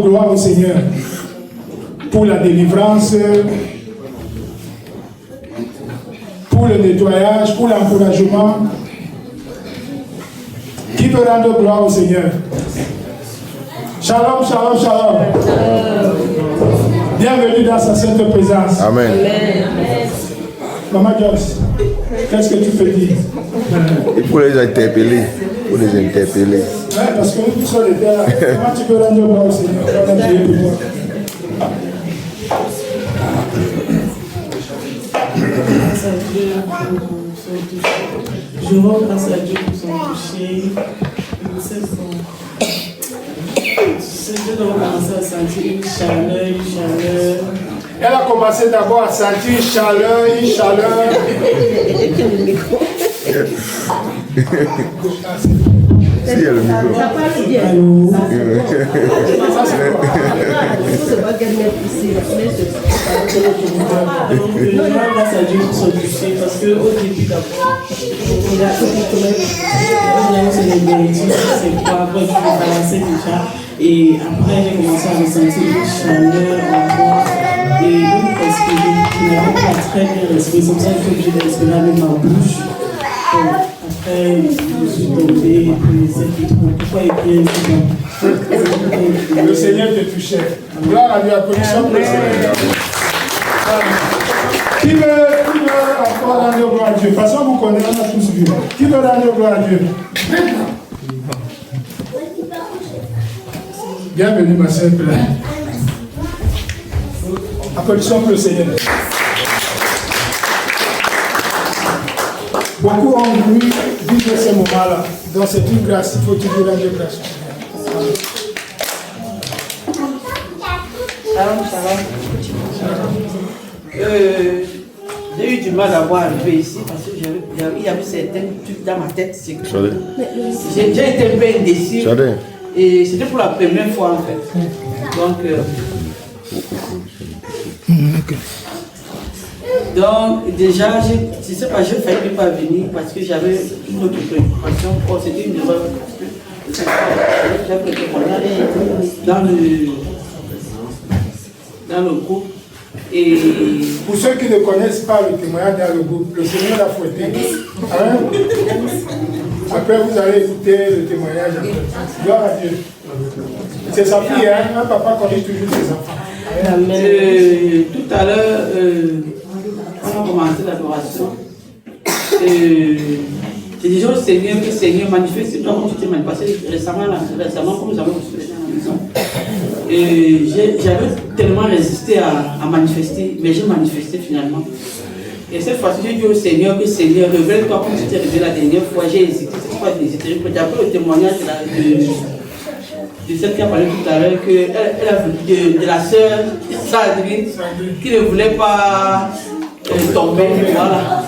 Gloire au Seigneur pour la délivrance, pour le nettoyage, pour l'encouragement. Qui veut rendre gloire au Seigneur? Shalom, shalom, shalom. Bienvenue dans sa sainte présence. Amen. Maman Joyce, qu'est-ce que tu peux dire? Il faut les interpeller. Il faut les interpeller. Ouais, parce que nous tous on était là. Comment tu peux rendre gloire au Seigneur? On a prié pour toi. Je rends grâce à Dieu pour son toucher. Je dois commencer à sentir une chaleur. Elle a commencé d'abord à sentir une chaleur. Si, il y a le micro. Donc, je rends grâce à Dieu pour son toucher parce qu'au début d'abord, il a c'est les vérités, c'est quoi, après je me balançais déjà. Et après, j'ai commencé à ressentir une chaleur en moi et une respirer. Je n'avais pas très bien respiré, c'est pour ça que j'étais obligée de respirer avec ma bouche. Après, je suis tombée et puis c'est tout. Pourquoi il est Le Seigneur te touchait. Gloire à Dieu, applaudissons pour le Seigneur. Qui veut encore rendre gloire à Dieu? De toute façon, vous connaissez, on a tous vu. Qui veut rendre gloire à Dieu? Bienvenue, ma sœur. Applaudissons pour le Seigneur. Beaucoup ont voulu vivre ce moment-là. Donc c'est une grâce, il faut toujours rendre grâce. J'ai eu du mal à voir arriver ici parce qu'il y avait certains trucs dans ma tête. J'ai été un peu indécis. Et c'était pour la première fois en fait. Donc déjà, je ne sais pas, je ne failli pas venir parce que j'avais une autre préoccupation. Oh, c'était une erreur. J'avais le témoignage dans le groupe. Et pour ceux qui ne connaissent pas le témoignage dans le groupe, le Seigneur l'a fouetté. Hein? Après, vous allez écouter le témoignage. Gloire à Dieu. C'est sa fille, hein? Un papa connaît toujours ses enfants. Tout à l'heure, on a commencé l'adoration. J'ai dit au Seigneur que Seigneur manifeste, toi comme tu t'es manifesté récemment comme nous avons reçu les gens à la maison. J'avais tellement résisté à manifester, mais j'ai manifesté finalement. Et cette fois-ci, j'ai dit au Seigneur que Seigneur, révèle-toi comme tu t'es révélé la dernière fois. J'ai hésité, cette fois j'ai hésité. D'après le témoignage de celle qui a parlé tout à l'heure, qu'elle a vu de la sœur Sandrine, qui ne voulait pas tomber. Voilà.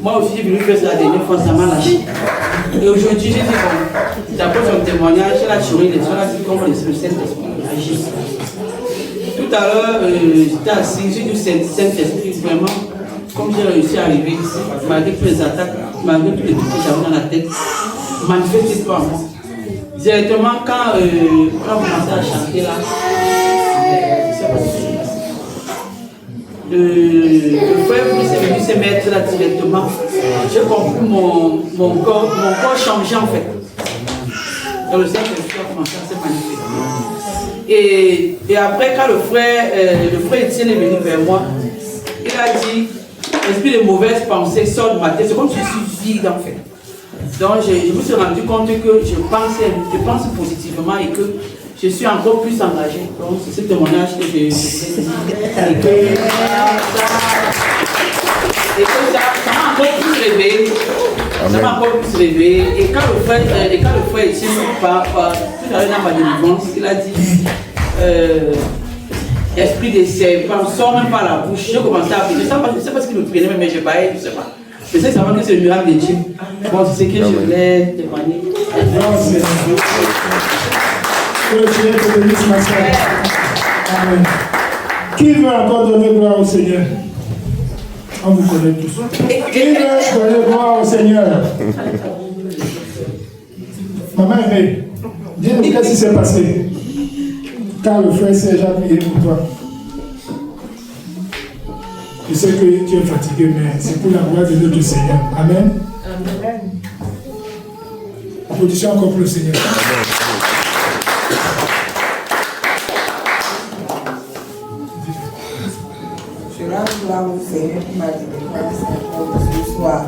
Moi aussi, j'ai voulu faire ça la dernière fois, ça m'a lâché. Et aujourd'hui, j'ai dit, bon, d'après son témoignage, elle a tiré les soins, elle a dit comment le Saint-Esprit agit. Tout à l'heure, j'étais assis, j'ai dit Saint-Esprit, vraiment, comme j'ai réussi à arriver ici, malgré toutes les attaques, malgré tous les trucs que j'avais dans la tête, manifeste-toi à moi. Directement, quand on a commencé à chanter là, le frère est venu se mettre là directement. J'ai compris mon corps changer en fait. Dans le Saint-Esprit a commencé à se manifester. Et après, quand le frère Étienne est venu vers moi, il a dit, l'esprit de mauvaises pensées sort de ma tête. C'est comme si je suis vide en fait. Donc je me suis rendu compte que je pense positivement et que je suis encore plus engagée. Donc c'est ce témoignage que je voulais dire. Et que ça m'a encore plus réveillé. Ça m'a encore plus réveillé. Et quand le frère Étienne tout à l'heure dans ma délivrance, il a dit esprit de serpent, sort même pas la bouche. J'ai commencé à appeler. Je ne sais pas ce qu'il me prenait, mais je parlais, je ne sais pas. Je sais seulement que c'est le miracle de Dieu. Bon, c'est ce que je voulais témoigner. Amen. Qui veut encore donner gloire au Seigneur? On vous connaît tous. Qui veut donner gloire au Seigneur? Maman aimée, dis-nous qu'est-ce qui s'est passé. car le frère Serge a prié pour toi. Je sais que tu es fatigué, mais c'est pour la gloire de notre Seigneur. Amen. Amen. Applaudissons encore pour le Seigneur. Je rends gloire au Seigneur qui m'a délivré ce soir.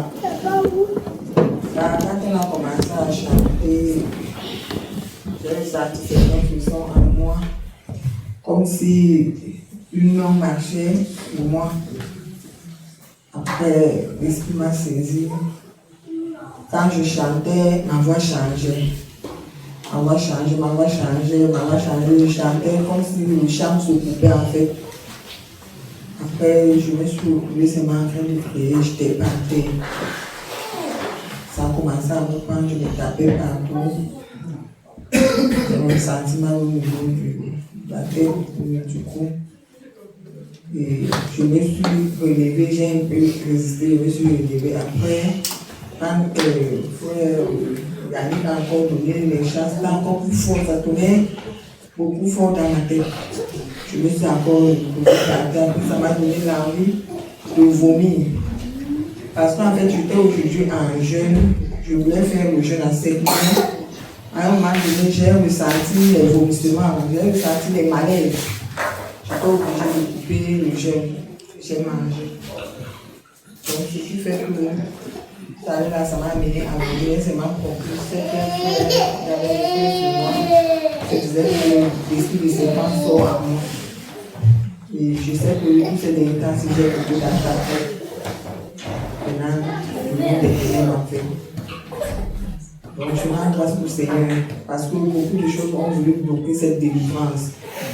Quand on a commencé à chanter, j'ai senti Seigneur qui sont en moi, comme si une main marchait pour moi. Après, l'esprit m'a saisi. Quand je chantais, ma voix changeait. Ma voix changeait. Je chantais comme si le chant se coupait en fait. Après, je me suis retrouvée seulement en train de prier, j'étais partée. Ça a commencé à me prendre, je me tapais partout. J'ai un sentiment au niveau de la tête, du cou. Et je me suis relevée, j'ai un peu résisté, je me suis relevée. Après, quand frère Yannick a encore donné les chants, c'était encore plus fort, ça tournait beaucoup fort dans ma tête. Je me suis encore retrouvée, ça m'a donné l'envie de vomir. Parce qu'en fait, j'étais aujourd'hui en jeûne, je voulais faire le jeûne à 7 mois. À un moment donné, j'ai ressenti les vomissements, j'ai ressenti les malaises. J'étais obligée de couper le jeûne, j'ai mangé. Donc, ce qui fait que ça m'a amené à vomir, c'est ma conclusion. J'avais fait sur moi, je disais que l'esprit de serpent sort à moi. Et je sais que tous ces derniers temps, si j'ai beaucoup d'attaques, maintenant, le monde est tellement en fait. Donc, je rends grâce au Seigneur parce que beaucoup de choses ont voulu bloquer cette délivrance.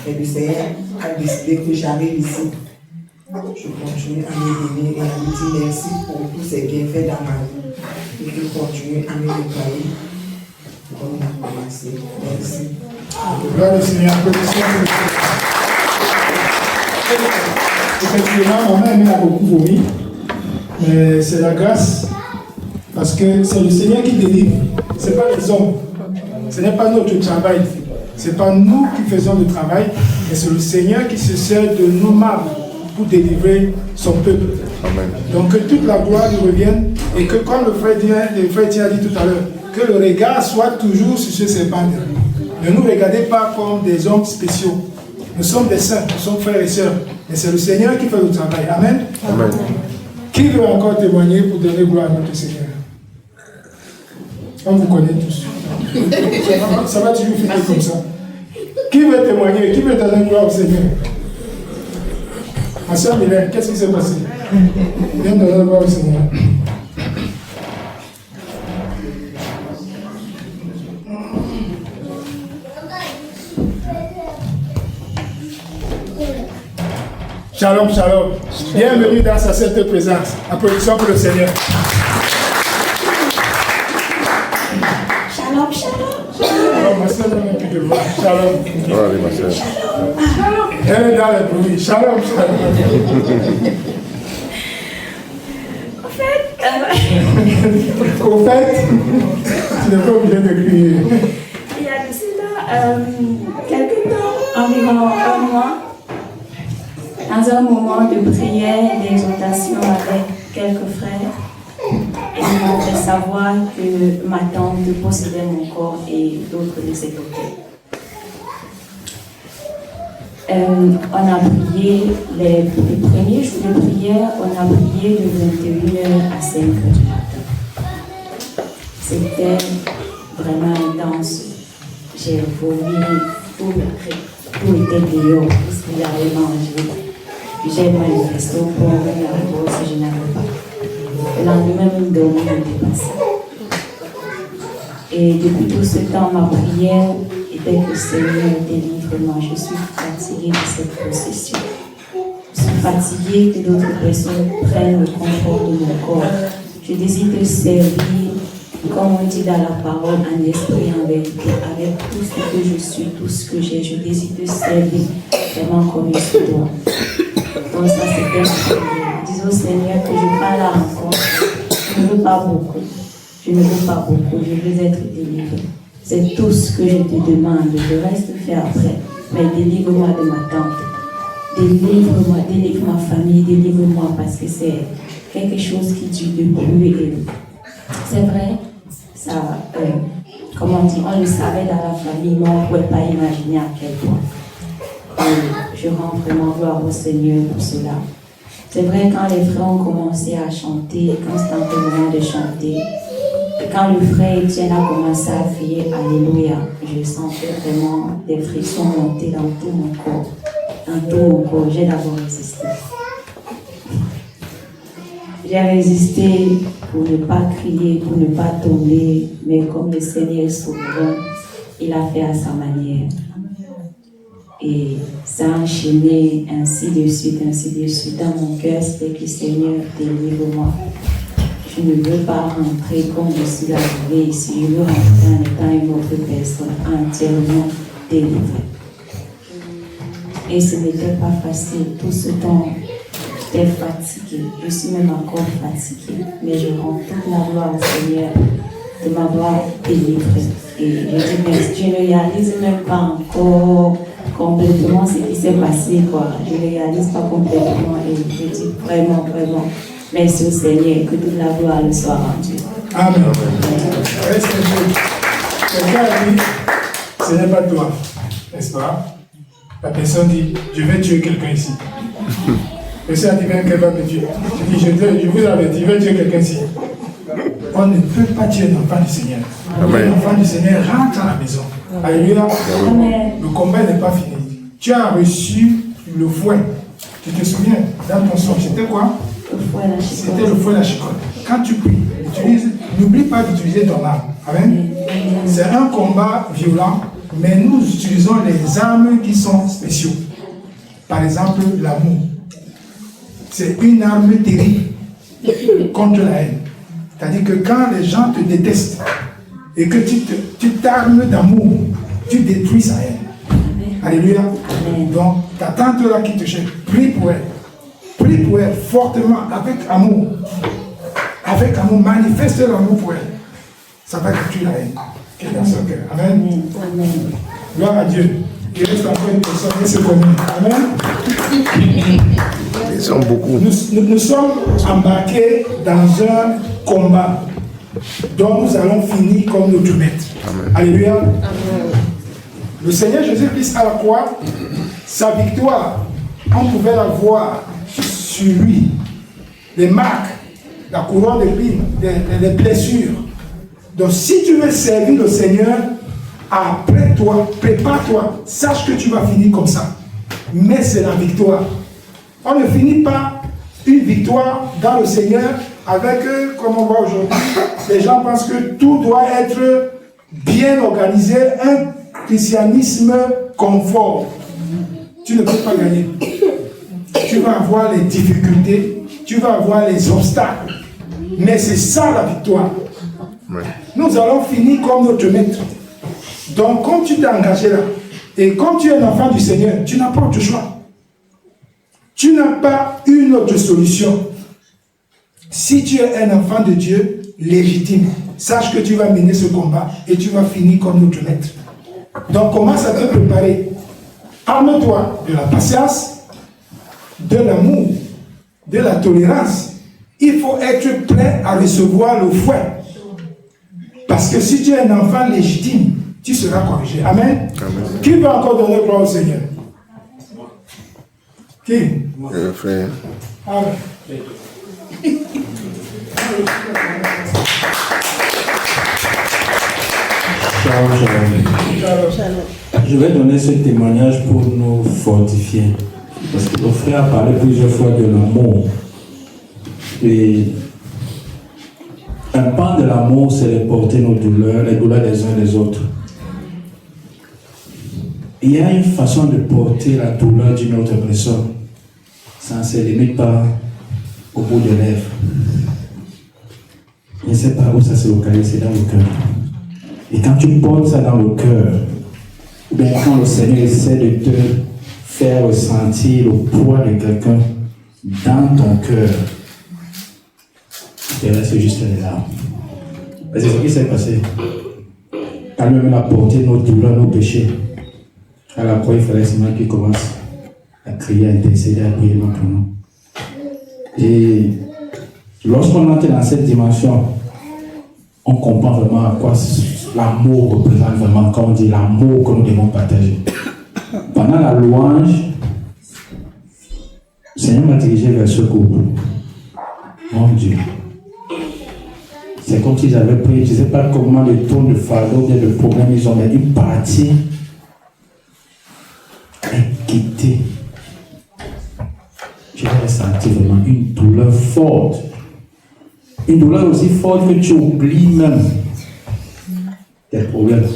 Et le Seigneur a décidé que j'arrive ici. Je continue à me donner et à lui dire merci pour tous ces bienfaits dans ma vie. Et je continue à me nettoyer comme on a commencé. Merci. Gloire au Seigneur, applaudissons pour le Seigneur. Effectivement, maman a beaucoup vomi, mais c'est la grâce, parce que c'est le Seigneur qui délivre, ce n'est pas les hommes, ce n'est pas notre travail, ce n'est pas nous qui faisons le travail, mais c'est le Seigneur qui se sert de nos marques pour délivrer son peuple. Amen. Donc que toute la gloire lui revienne, et que comme le frère Thien a dit tout à l'heure, que le regard soit toujours sur ce serpent. Ne nous regardez pas comme des hommes spéciaux. Nous sommes des saints, nous sommes frères et sœurs. Mais c'est le Seigneur qui fait le travail. Amen. Amen. Qui veut encore témoigner pour donner gloire à notre Seigneur? On vous connaît tous. Ça va toujours finir comme ça. Qui veut témoigner? Qui veut donner gloire au Seigneur? Ma soeur Mylène, qu'est-ce qui s'est passé? Viens donner gloire au Seigneur. Shalom, shalom. Bienvenue dans sa sainte présence. Applaudissons pour le Seigneur. Shalom, shalom. Shalom, ma soeur, on n'a plus de voix. Shalom. Allez, ma soeur. Shalom. Elle est dans le bruit. Shalom, shalom. Au fait, tu n'es pas obligé de crier. il y a de cela quelques temps, environ un mois, dans un moment de prière, d'exhortation avec quelques frères, ils m'ont fait savoir que ma tante possédait mon corps et d'autres de ses côtés. On a prié les premiers jours de prière, on a prié de 21h à 5h du matin. C'était vraiment intense. J'ai vomi, tout était dehors, tout ce que j'avais mangé. J'ai manifesté au corps de la grosse et je n'avais pas. Le lendemain, une dormie m'était passée. Et depuis tout ce temps, ma prière était que Seigneur délivre-moi. Je suis fatiguée de cette procession. Je suis fatiguée que d'autres personnes prennent le confort de mon corps. Je désire te servir, comme on dit dans la parole, en esprit, en vérité, avec tout ce que je suis, tout ce que j'ai. Je désire te servir vraiment comme il se doit. Donc ça c'était ma prière. Dis au Seigneur que je parle à rencontre. Je ne veux pas beaucoup. Je ne veux pas beaucoup. Je veux être délivré. C'est tout ce que je te demande. Le reste fait après. mais délivre-moi de ma tante. Délivre-moi, délivre ma famille, délivre-moi parce que c'est quelque chose qui dure depuis. Et c'est vrai, ça, comment dire, on le savait dans la famille, mais on ne pouvait pas imaginer à quel point. Et je rends vraiment gloire au Seigneur pour cela. C'est vrai, quand les frères ont commencé à chanter, quand c'était un peu le moment de chanter, et quand le frère Étienne a commencé à crier Alléluia, je sentais vraiment des frissons monter dans tout mon corps. Dans tout mon corps, j'ai d'abord résisté. J'ai résisté pour ne pas crier, pour ne pas tomber, mais comme le Seigneur est souverain, il a fait à sa manière. Et ça a enchaîné ainsi de suite. Dans mon cœur, c'était que Seigneur, délivre-moi. Je ne veux pas rentrer comme je suis arrivée ici. Je veux rentrer en étant une autre personne entièrement délivrée. Et ce n'était pas facile. Tout ce temps, j'étais fatiguée. Je suis même encore fatiguée. Mais je rends toute la gloire au Seigneur de m'avoir délivrée. Et je dis, mais je ne réalise même pas encore complètement ce qui s'est passé, quoi. Je ne réalise pas complètement et je dis vraiment, merci au Seigneur, que toute la gloire le soit rendue. Amen. Quelqu'un a dit, ce n'est pas toi, n'est-ce pas? La personne dit, je vais tuer quelqu'un ici. Le Seigneur a dit, même qu'elle va me tuer. Je dis, je vous avertis, je vais tuer quelqu'un ici. On ne peut pas tuer un enfant du Seigneur. L'enfant du Seigneur rentre à la maison. Alléluia. Le combat n'est pas fini. Tu as reçu le fouet. Tu te souviens, dans ton son, c'était quoi? C'était le fouet la chicotte. Quand tu pries, n'oublie pas d'utiliser ton arme. Amen. C'est un combat violent, mais nous utilisons les armes qui sont spéciaux. Par exemple, l'amour. C'est une arme terrible contre la haine. C'est-à-dire que quand les gens te détestent et que tu t'armes d'amour, tu détruis sa haine. Alléluia. Donc, ta tante là qui te cherche, prie pour elle. Prie pour elle fortement, avec amour. Avec amour, manifeste l'amour pour elle. Ça va détruire la haine qui est dans son cœur. Amen. Amen. Gloire à Dieu. Il reste encore une personne qui se connaît. Amen. Ils sont beaucoup. Nous sommes embarqués dans un combat dont nous allons finir comme notre maître. Amen. Alléluia. Amen. Le Seigneur Jésus-Christ à la croix, sa victoire, on pouvait la voir sur lui. Les marques, la couronne d'épines, les blessures. Donc si tu veux servir le Seigneur, après toi, prépare-toi, sache que tu vas finir comme ça. Mais c'est la victoire. On ne finit pas une victoire dans le Seigneur avec, comme on voit aujourd'hui, les gens pensent que tout doit être bien organisé, un christianisme confort. Tu ne peux pas gagner. Tu vas avoir les difficultés, tu vas avoir les obstacles. Mais c'est ça la victoire. Ouais. Nous allons finir comme notre maître. Donc, comme tu t'es engagé là, et comme tu es un enfant du Seigneur, tu n'as pas autre choix. Tu n'as pas une autre solution. Si tu es un enfant de Dieu légitime, sache que tu vas mener ce combat et tu vas finir comme notre maître. Donc, commence à te préparer. Arme-toi de la patience, de l'amour, de la tolérance. Il faut être prêt à recevoir le fouet. Parce que si tu es un enfant légitime, tu seras corrigé. Amen. Amen. Qui peut encore donner gloire au Seigneur? Qui? Le frère. Amen. Je vais donner ce témoignage pour nous fortifier. Parce que le frère a parlé plusieurs fois de l'amour. Et un pan de l'amour, c'est de porter nos douleurs, les douleurs des uns des autres. Il y a une façon de porter la douleur d'une autre personne. Ça ne se limite pas au bout des lèvres. Je ne sais pas où ça se localise, c'est dans le cœur. Et quand tu portes ça dans le cœur, ou bien quand le Seigneur essaie de te faire ressentir le poids de quelqu'un dans ton cœur, et là c'est juste les larmes. C'est ce qui s'est passé. Quand lui-même a porté nos douleurs, nos péchés. À la croix, il fallait seulement qu'il commence à crier, à intercéder, à prier pour nous. Et lorsqu'on entre dans cette dimension, on comprend vraiment à quoi l'amour représente vraiment, quand on dit l'amour que nous devons partager. Pendant la louange, le Seigneur m'a dirigé vers ce couple. Mon Dieu. C'est comme s'ils avaient pris, je ne sais pas comment le ton de fardeau, bien le problème, ils ont, mais une partie inquiétée. J'ai ressenti vraiment une douleur forte. Une douleur aussi forte que tu oublies même tes problèmes.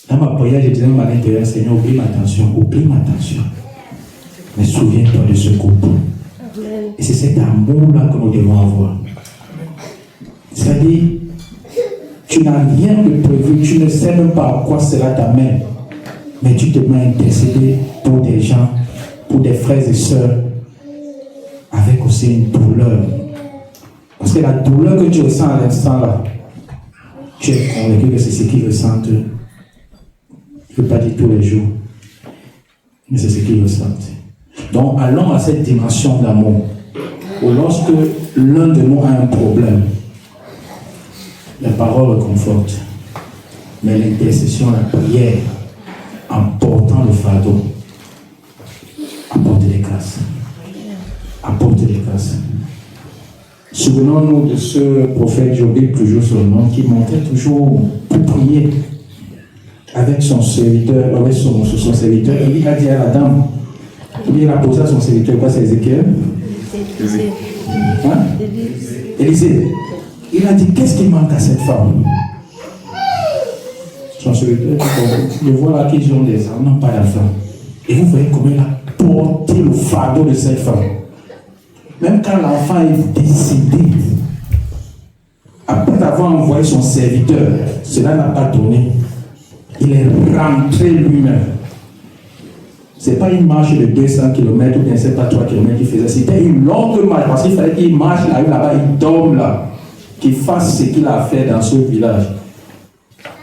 Dans ma prière, je disais même à l'intérieur, Seigneur, oublie ma tension. Mais souviens-toi de ce couple. Et c'est cet amour-là que nous devons avoir. C'est-à-dire, tu n'as rien de prévu, tu ne sais même pas à quoi cela t'amène. Mais tu te mets à intercéder pour des gens, pour des frères et sœurs, avec aussi une douleur. Parce que la douleur que tu ressens à l'instant là, tu es convaincu que c'est ce qu'ils ressentent. Je ne peux pas dire tous les jours, mais c'est ce qu'ils ressentent. Donc allons à cette dimension d'amour, où lorsque l'un de nous a un problème, la parole réconforte, mais l'intercession, la prière, en portant le fardeau, apporte des grâces. Apporte des grâces. Souvenons-nous de ce prophète Job, toujours son nom, qui montait toujours pour prier avec son serviteur, avec son serviteur. Et il a dit à la dame, il a posé à son serviteur, quoi, c'est Ézéchiel? Hein? Élisée. Il a dit, qu'est-ce qui manque à cette femme? Son serviteur dit, je vois là qu'ils ont des enfants, non pas d'enfants. Et vous voyez comment il a porté le fardeau de cette femme. Même quand l'enfant est décédé, après avoir envoyé son serviteur, cela n'a pas donné. Il est rentré lui-même. Ce n'est pas une marche de 200 km ou bien c'est pas 3 km qu'il faisait, c'était une longue marche parce qu'il fallait qu'il marche là-bas, il dorme là, qu'il fasse ce qu'il a fait dans ce village.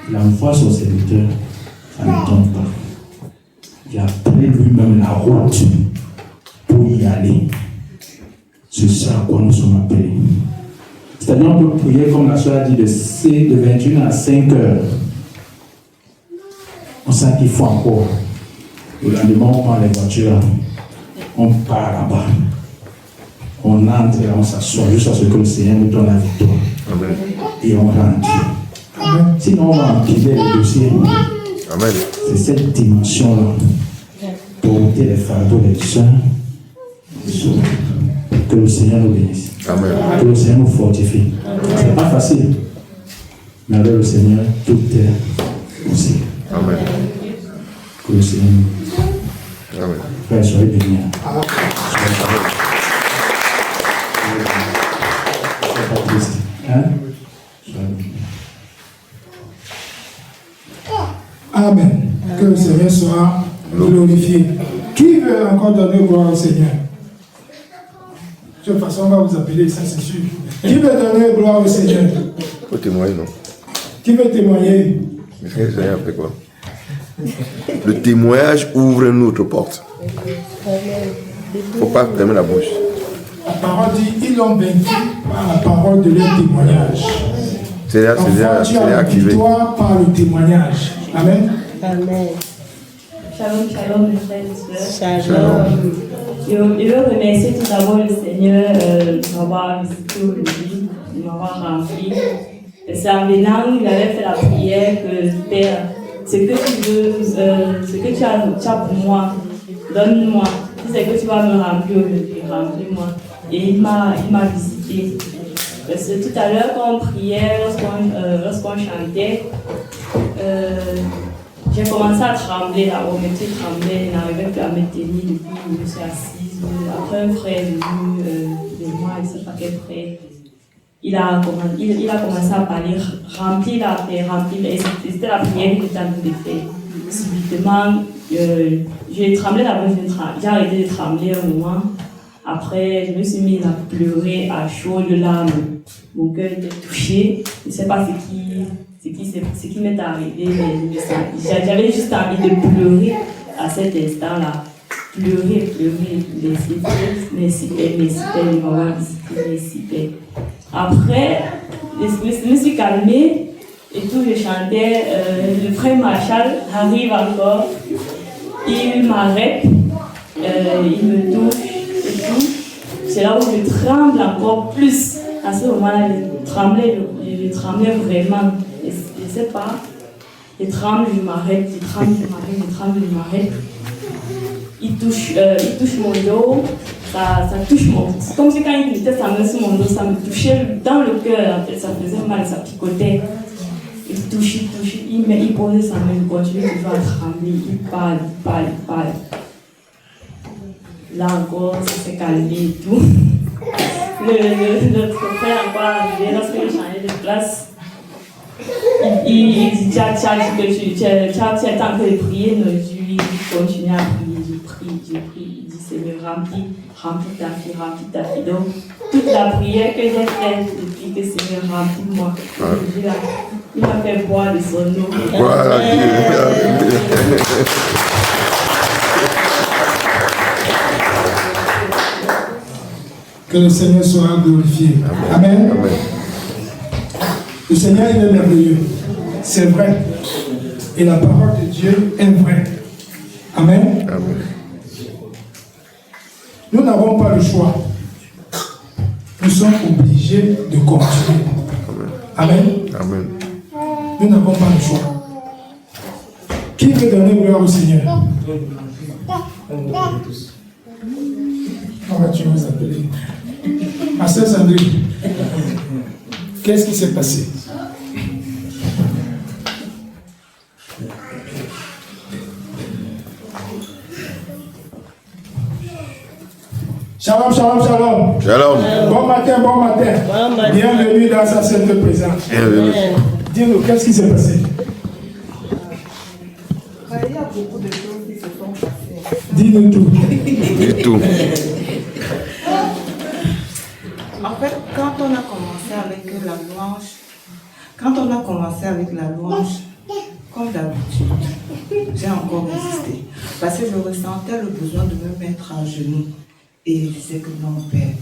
Il envoie son serviteur, ça ne tombe pas. Il a pris lui-même la route pour y aller. C'est ça à quoi nous sommes appelés. C'est-à-dire on peut prier comme la soeur a dit de 21 à 5 heures. On sent qu'il faut encore. Le lendemain, on prend les voitures, on part là-bas. On entre là, on s'assoit jusqu'à ce que le Seigneur nous donne la victoire. Amen. Et on rentre. Amen. Sinon, on va empiler le dossier. Amen. C'est cette dimension-là. Porter les fardeaux des sœurs. Que le Seigneur nous bénisse. Amen. Que le Seigneur nous fortifie. Ce n'est pas facile. Mais avec le Seigneur, tout est possible. Amen. Que le Seigneur nous bénisse. Amen. Frère, soyez bénis. Amen. Soyez pas triste. Hein? Amen. Que le Seigneur soit glorifié. Qui veut encore donner gloire au Seigneur? De toute façon, on va vous appeler, ça c'est sûr. Qui veut donner gloire au Seigneur? Il faut témoigner, non? Qui veut témoigner? Mais le Seigneur fait quoi? Le témoignage ouvre une autre porte. Il ne faut pas fermer la bouche. La parole dit, ils l'ont vaincu par la parole de leur témoignage. C'est activé. Victoire par le témoignage. Amen. Amen. Shalom, shalom, mes frères et sœurs. Shalom. Je veux remercier tout d'abord le Seigneur de m'avoir visité aujourd'hui, de m'avoir rempli. C'est en venant, il avait fait la prière que Père, ce que tu veux, ce que tu as pour moi, donne-moi. Si c'est que tu vas me remplir aujourd'hui, remplis-moi. Et il m'a visité. Parce que tout à l'heure, quand on priait, lorsqu'on chantait, j'ai commencé à trembler là-haut, mes pieds tremblaient, je n'arrivais plus à me tenir depuis que je me suis assise. Après un frère est venu de moi, je ne sais pas quel frère, il a commencé à parler, remplir la paix, remplir, et c'était la prière que j'étais en train de faire. Subitement, j'ai tremblé d'abord, j'ai arrêté de trembler un moment. Après, je me suis mise à pleurer à chaudes larmes. Mon cœur était touché. Je ne sais pas ce qui m'est arrivé, j'avais juste envie de pleurer à cet instant-là. Pleurer, les citer, les moments les citer. Après, je me suis calmée et tout, je chantais. Le frère Marshall arrive encore, il m'arrête, il me touche et tout. C'est là où je tremble encore plus. À ce moment-là, je tremblais vraiment. Je ne sais pas. Je tremble, je m'arrête, je tremble, je m'arrête. Il touche mon dos, ça touche mon... C'est comme si quand il mettait sa main sur mon dos, ça me touchait dans le cœur, en fait, ça faisait mal, ça picotait. Il touche, il posait sa main, il continue toujours à trembler, il parle. Là encore, ça s'est calmé et tout. Notre frère encore arrivé, lorsque j'ai changé de place, il dit, tu es en train de prier, non, je lui continue à prier, je prie, il dit, Seigneur, remplis ta fille. Donc, toute la prière que j'ai faite depuis que Seigneur remplit moi, il m'a fait boire de son eau. Voilà, Que le Seigneur soit glorifié. Amen. Amen. Le Seigneur, il est merveilleux. C'est vrai. Et la parole de Dieu est vraie. Amen. Amen. Nous n'avons pas le choix. Nous sommes obligés de continuer. Amen. Amen. Nous n'avons pas le choix. Qui veut donner gloire au Seigneur? On va tu nous appeler. Ma sœur Sandrine, qu'est-ce qui s'est passé? Shalom, shalom, shalom. Shalom. Bon matin. Bienvenue dans sa sainte présence. Bienvenue. Dis-nous, qu'est-ce qui s'est passé? Il y a beaucoup de choses qui se sont passées. Dis-nous tout. Et tout. En fait, quand on a commencé avec la louange, comme d'habitude, j'ai encore résisté. Parce que je ressentais le besoin de me mettre à genoux. Et je disais que non, Père,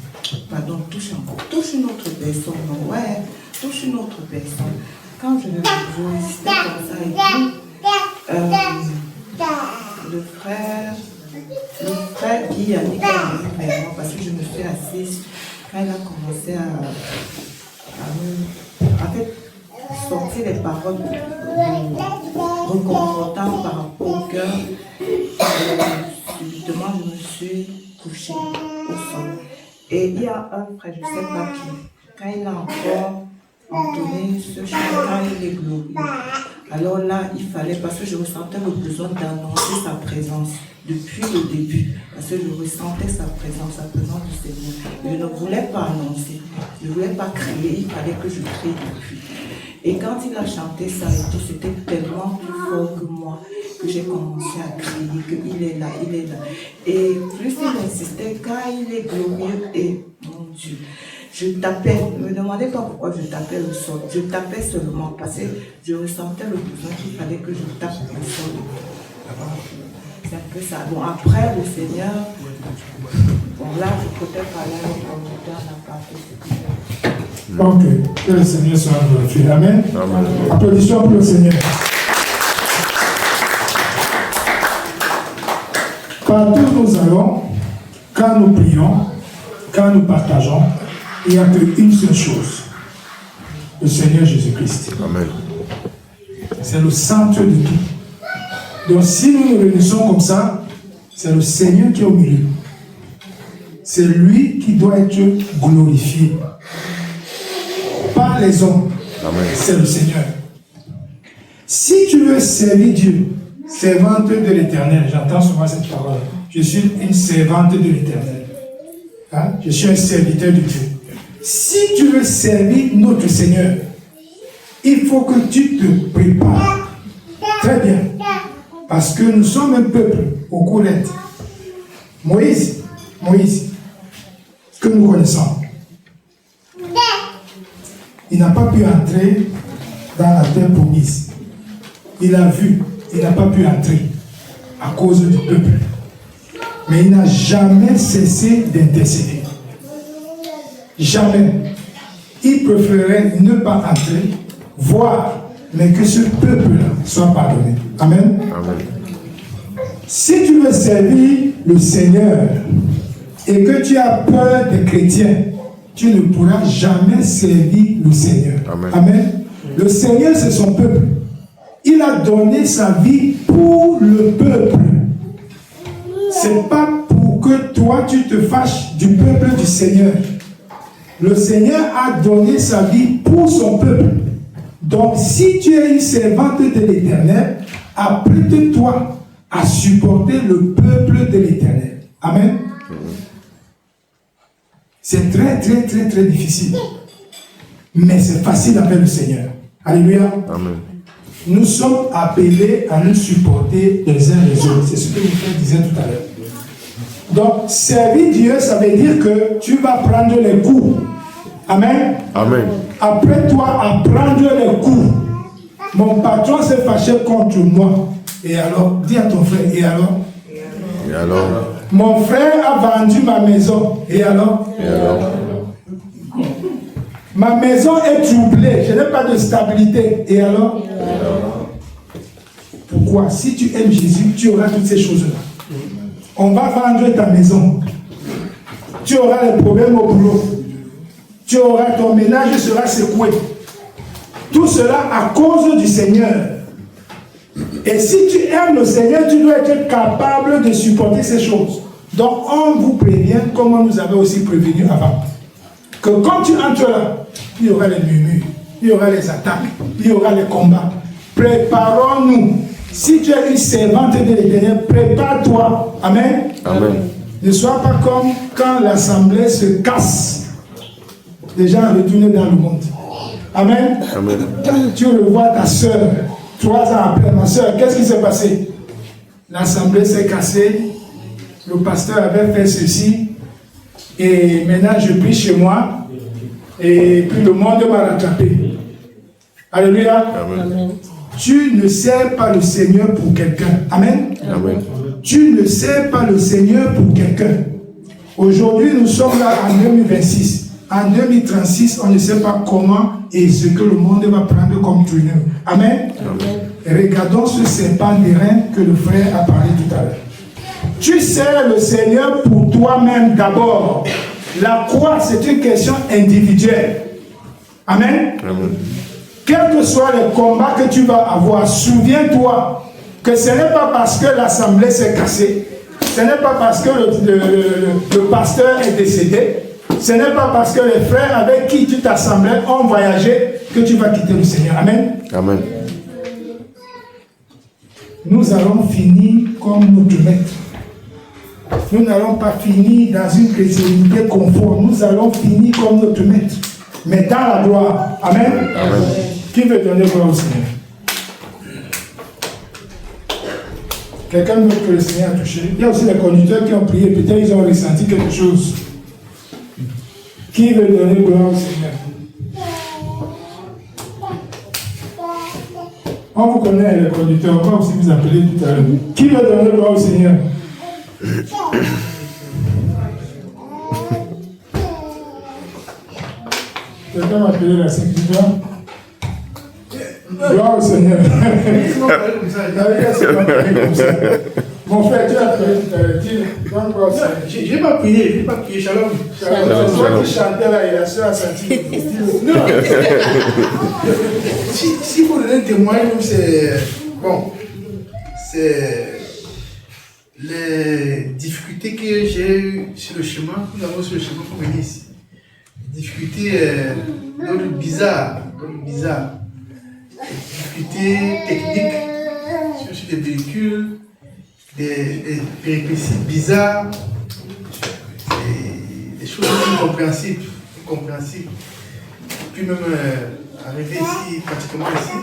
pardon, touche une autre personne. Ouais, touche une autre personne. Quand je résistais comme ça et tout, le frère qui a mis vers moi, parce que je me suis assise, quand il a commencé à sortir les paroles reconfortantes par rapport au cœur, justement, je me suis couchée au sol. Et il y a un frère, je ne sais pas qui, quand il a encore entonné ce chant, quand il est glorieux, alors là, il fallait, parce que je ressentais le besoin d'annoncer sa présence depuis le début, parce que je ressentais sa présence du Seigneur. Je ne voulais pas annoncer, je ne voulais pas crier, il fallait que je crie depuis. Et quand il a chanté ça et tout, c'était tellement plus fort que moi que j'ai commencé à crier qu'il est là, il est là. Et plus il insistait, quand il est glorieux, et mon Dieu, je tapais, ne me demandez pas pourquoi je tapais le sol, je tapais seulement parce que je ressentais le besoin qu'il fallait que je tape le sol. C'est un peu ça. Bon, après le Seigneur, bon là, je peux peut-être parler avec mon auteur, n'a pas fait ce qu'il a. Ok, que le Seigneur soit glorifié. Amen. Amen. Applaudissements pour le Seigneur. Partout où nous allons, quand nous prions, quand nous partageons, il n'y a qu'une seule chose. Le Seigneur Jésus-Christ. Amen. C'est le centre de tout. Donc si nous nous réunissons comme ça, c'est le Seigneur qui est au milieu. C'est lui qui doit être glorifié. Pas les hommes. Amen. C'est le Seigneur. Si tu veux servir Dieu, servante de l'Éternel, j'entends souvent cette parole. Je suis une servante de l'Éternel. Hein? Je suis un serviteur de Dieu. Si tu veux servir notre Seigneur, il faut que tu te prépares très bien. Parce que nous sommes un peuple aux coulettes. Moïse, que nous connaissons, il n'a pas pu entrer dans la terre promise. Il a vu, il n'a pas pu entrer à cause du peuple. Mais il n'a jamais cessé d'intercéder. Jamais. Il préférait ne pas entrer, voir, mais que ce peuple-là soit pardonné. Amen. Amen. Si tu veux servir le Seigneur et que tu as peur des chrétiens, tu ne pourras jamais servir le Seigneur. Amen. Amen. Le Seigneur, c'est son peuple. Il a donné sa vie pour le peuple. C'est pas pour que toi tu te fâches du peuple du Seigneur. Le Seigneur a donné sa vie pour son peuple. Donc, si tu es une servante de l'Éternel, apprête-toi à supporter le peuple de l'Éternel. Amen. C'est très, très, très, très difficile. Mais c'est facile avec le Seigneur. Alléluia. Amen. Nous sommes appelés à nous supporter les uns les autres. C'est ce que vous disait tout à l'heure. Donc, servir Dieu, ça veut dire que tu vas prendre les coups. Amen. Amen. Après toi, à prendre les coups. Mon patron s'est fâché contre moi. Et alors, dis à ton frère, et alors? Et alors? Mon frère a vendu ma maison. Et alors? Et alors? Ma maison est troublée. Je n'ai pas de stabilité. Et alors? Pourquoi? Si tu aimes Jésus, tu auras toutes ces choses-là. On va vendre ta maison. Tu auras les problèmes au boulot. Tu auras ton ménage sera secoué. Tout cela à cause du Seigneur. Et si tu aimes le Seigneur, tu dois être capable de supporter ces choses. Donc on vous prévient, comme on nous avait aussi prévenu avant, que quand tu entres là, il y aura les murmures, il y aura les attaques, il y aura les combats. Préparons-nous. Si tu es une servante de l'Éternel, prépare-toi. Amen. Amen. Ne sois pas comme quand l'assemblée se casse. Les gens retournent dans le monde. Amen. Amen. Tu revois ta soeur, 3 ans après, ma soeur, qu'est-ce qui s'est passé? L'assemblée s'est cassée, le pasteur avait fait ceci, et maintenant je prie chez moi, et puis le monde m'a rattrapé. Alléluia. Amen. Tu ne sers pas le Seigneur pour quelqu'un. Amen. Amen. Tu ne sers pas le Seigneur pour quelqu'un. Aujourd'hui, nous sommes là en 2026. En 2036, on ne sait pas comment et ce que le monde va prendre comme tournure. Amen. Amen. Regardons ce serpent d'airain que le frère a parlé tout à l'heure. Tu sers le Seigneur pour toi-même d'abord. La croix, c'est une question individuelle. Amen. Amen. Quels que soient les combats que tu vas avoir, souviens-toi que ce n'est pas parce que l'assemblée s'est cassée, ce n'est pas parce que le pasteur est décédé, ce n'est pas parce que les frères avec qui tu t'assemblais ont voyagé que tu vas quitter le Seigneur. Amen. Amen. Nous allons finir comme notre maître. Nous n'allons pas finir dans une chrétienté conforme. Nous allons finir comme notre maître. Mais dans la gloire. Amen. Amen. Qui veut donner gloire au Seigneur? Quelqu'un d'autre que le Seigneur a touché? Il y a aussi les conducteurs qui ont prié. Peut-être ils ont ressenti quelque chose. Qui veut donner gloire au Seigneur? On vous connaît les conducteurs. On va aussi vous appeler tout à l'heure. Qui veut donner gloire au Seigneur? Quelqu'un m'a appelé la sécurité. Gloire au Seigneur. Mon frère, tu as appelé tout à l'heure. Je n'ai pas prié, Shalom. Toi qui chantais là, et la soeur a senti. Non. Si vous donnez un témoignage, c'est. Bon. C'est. Les difficultés que j'ai eues sur le chemin, nous avons sur le chemin pour venir ici. Difficultés bizarres. Difficultés techniques sur des véhicules, des péripéties bizarres, des choses incompréhensibles. Puis même arrivé ici, pratiquement ici,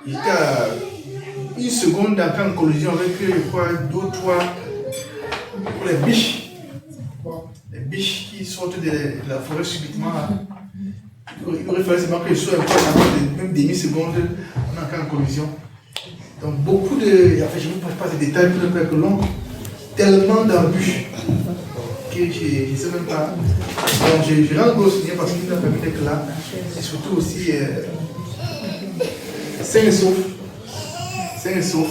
j'étais à une seconde d'entrer en collision avec, je crois, 2 ou 3 pour les biches. Les biches qui sortent de la forêt subitement. Il aurait fallu seulement que je sois un peu, même demi-seconde, on est encore en collision. Donc beaucoup de... Enfin, je ne vous passe pas ces détails pour ne pas être long. Tellement d'embûches que je ne sais même pas. Donc je rends le Seigneur parce qu'il n'a pas pu être là. Et surtout aussi, sain et sauf. Sain et sauf.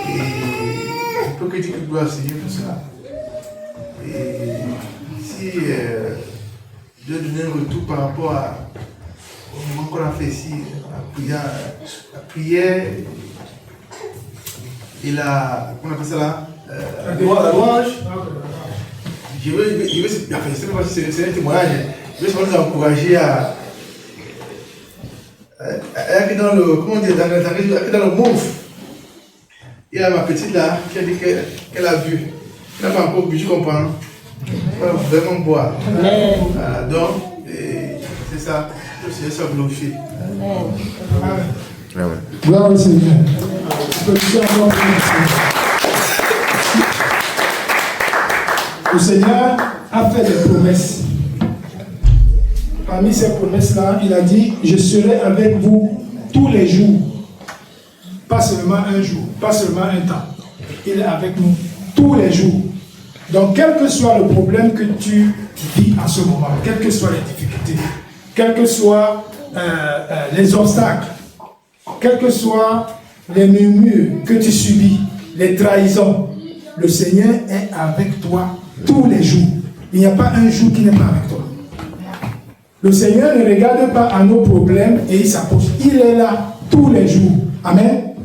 Et je peux que dire que gloire au Seigneur pour cela. Et si je dois donner un retour par rapport au moment qu'on a fait ici, la prière et la, comment on appelle ça là, la louange, je veux enfin, je sais pas si c'est un témoignage, je veux nous encourager à être dans le, comment dire, dans le move. Il y a ma petite là qui a dit qu'elle a vu. Elle n'a pas encore bu, je comprends. Elle va vraiment boire. Voilà, donc, c'est ça. Le Seigneur soit glorifié. Amen. Gloire au Seigneur. Le Seigneur a fait des promesses. Parmi ces promesses-là, il a dit, je serai avec vous tous les jours. Pas seulement un jour, pas seulement un temps. Il est avec nous tous les jours. Donc, quel que soit le problème que tu vis en ce moment, quelles que soient les difficultés, quels que soient les obstacles, quels que soient les murmures que tu subis, les trahisons, le Seigneur est avec toi tous les jours. Il n'y a pas un jour qui n'est pas avec toi. Le Seigneur ne regarde pas à nos problèmes et il s'approche. Il est là tous les jours. Amen.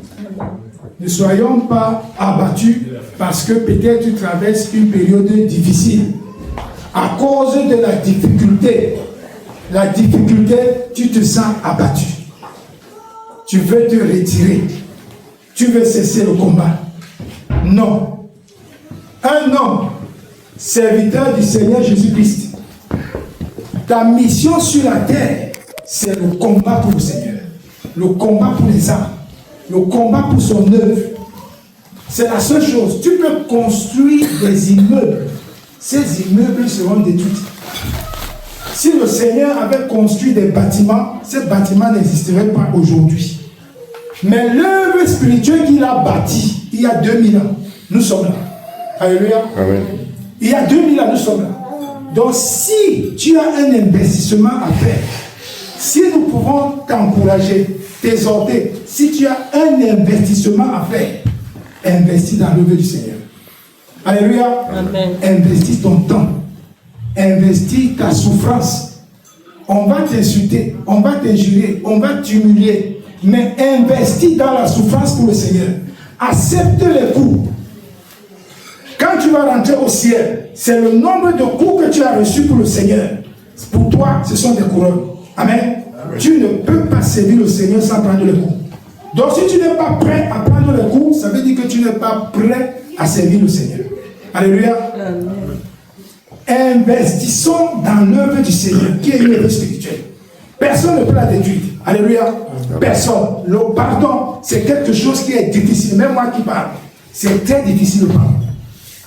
Ne soyons pas abattus parce que peut-être tu traverses une période difficile. À cause de la difficulté, tu te sens abattu. Tu veux te retirer. Tu veux cesser le combat. Non. Un homme, serviteur du Seigneur Jésus-Christ, ta mission sur la terre, c'est le combat pour le Seigneur. Le combat pour les âmes. Le combat pour son œuvre. C'est la seule chose. Tu peux construire des immeubles. Ces immeubles seront détruits. Si le Seigneur avait construit des bâtiments, ces bâtiments n'existeraient pas aujourd'hui. Mais l'œuvre spirituelle qu'il a bâtie il y a 2000 ans, nous sommes là. Alléluia. Amen. Il y a 2000 ans, nous sommes là. Donc si tu as un investissement à faire, si nous pouvons t'encourager, t'exhorter, si tu as un investissement à faire, investis dans l'œuvre du Seigneur. Alléluia. Amen. Investis ton temps. Investis ta souffrance. On va t'insulter, on va t'injurer, on va t'humilier. Mais investis dans la souffrance pour le Seigneur. Accepte les coups. Quand tu vas rentrer au ciel, c'est le nombre de coups que tu as reçus pour le Seigneur. Pour toi, ce sont des couronnes. Amen. Amen. Tu ne peux pas servir le Seigneur sans prendre les coups. Donc si tu n'es pas prêt à prendre les coups, ça veut dire que tu n'es pas prêt à servir le Seigneur. Alléluia. Amen. Investissons dans l'œuvre du Seigneur, qui est une œuvre spirituelle. Personne ne peut la détruire. Alléluia. Personne. Le pardon, c'est quelque chose qui est difficile. Même moi qui parle, c'est très difficile de parler.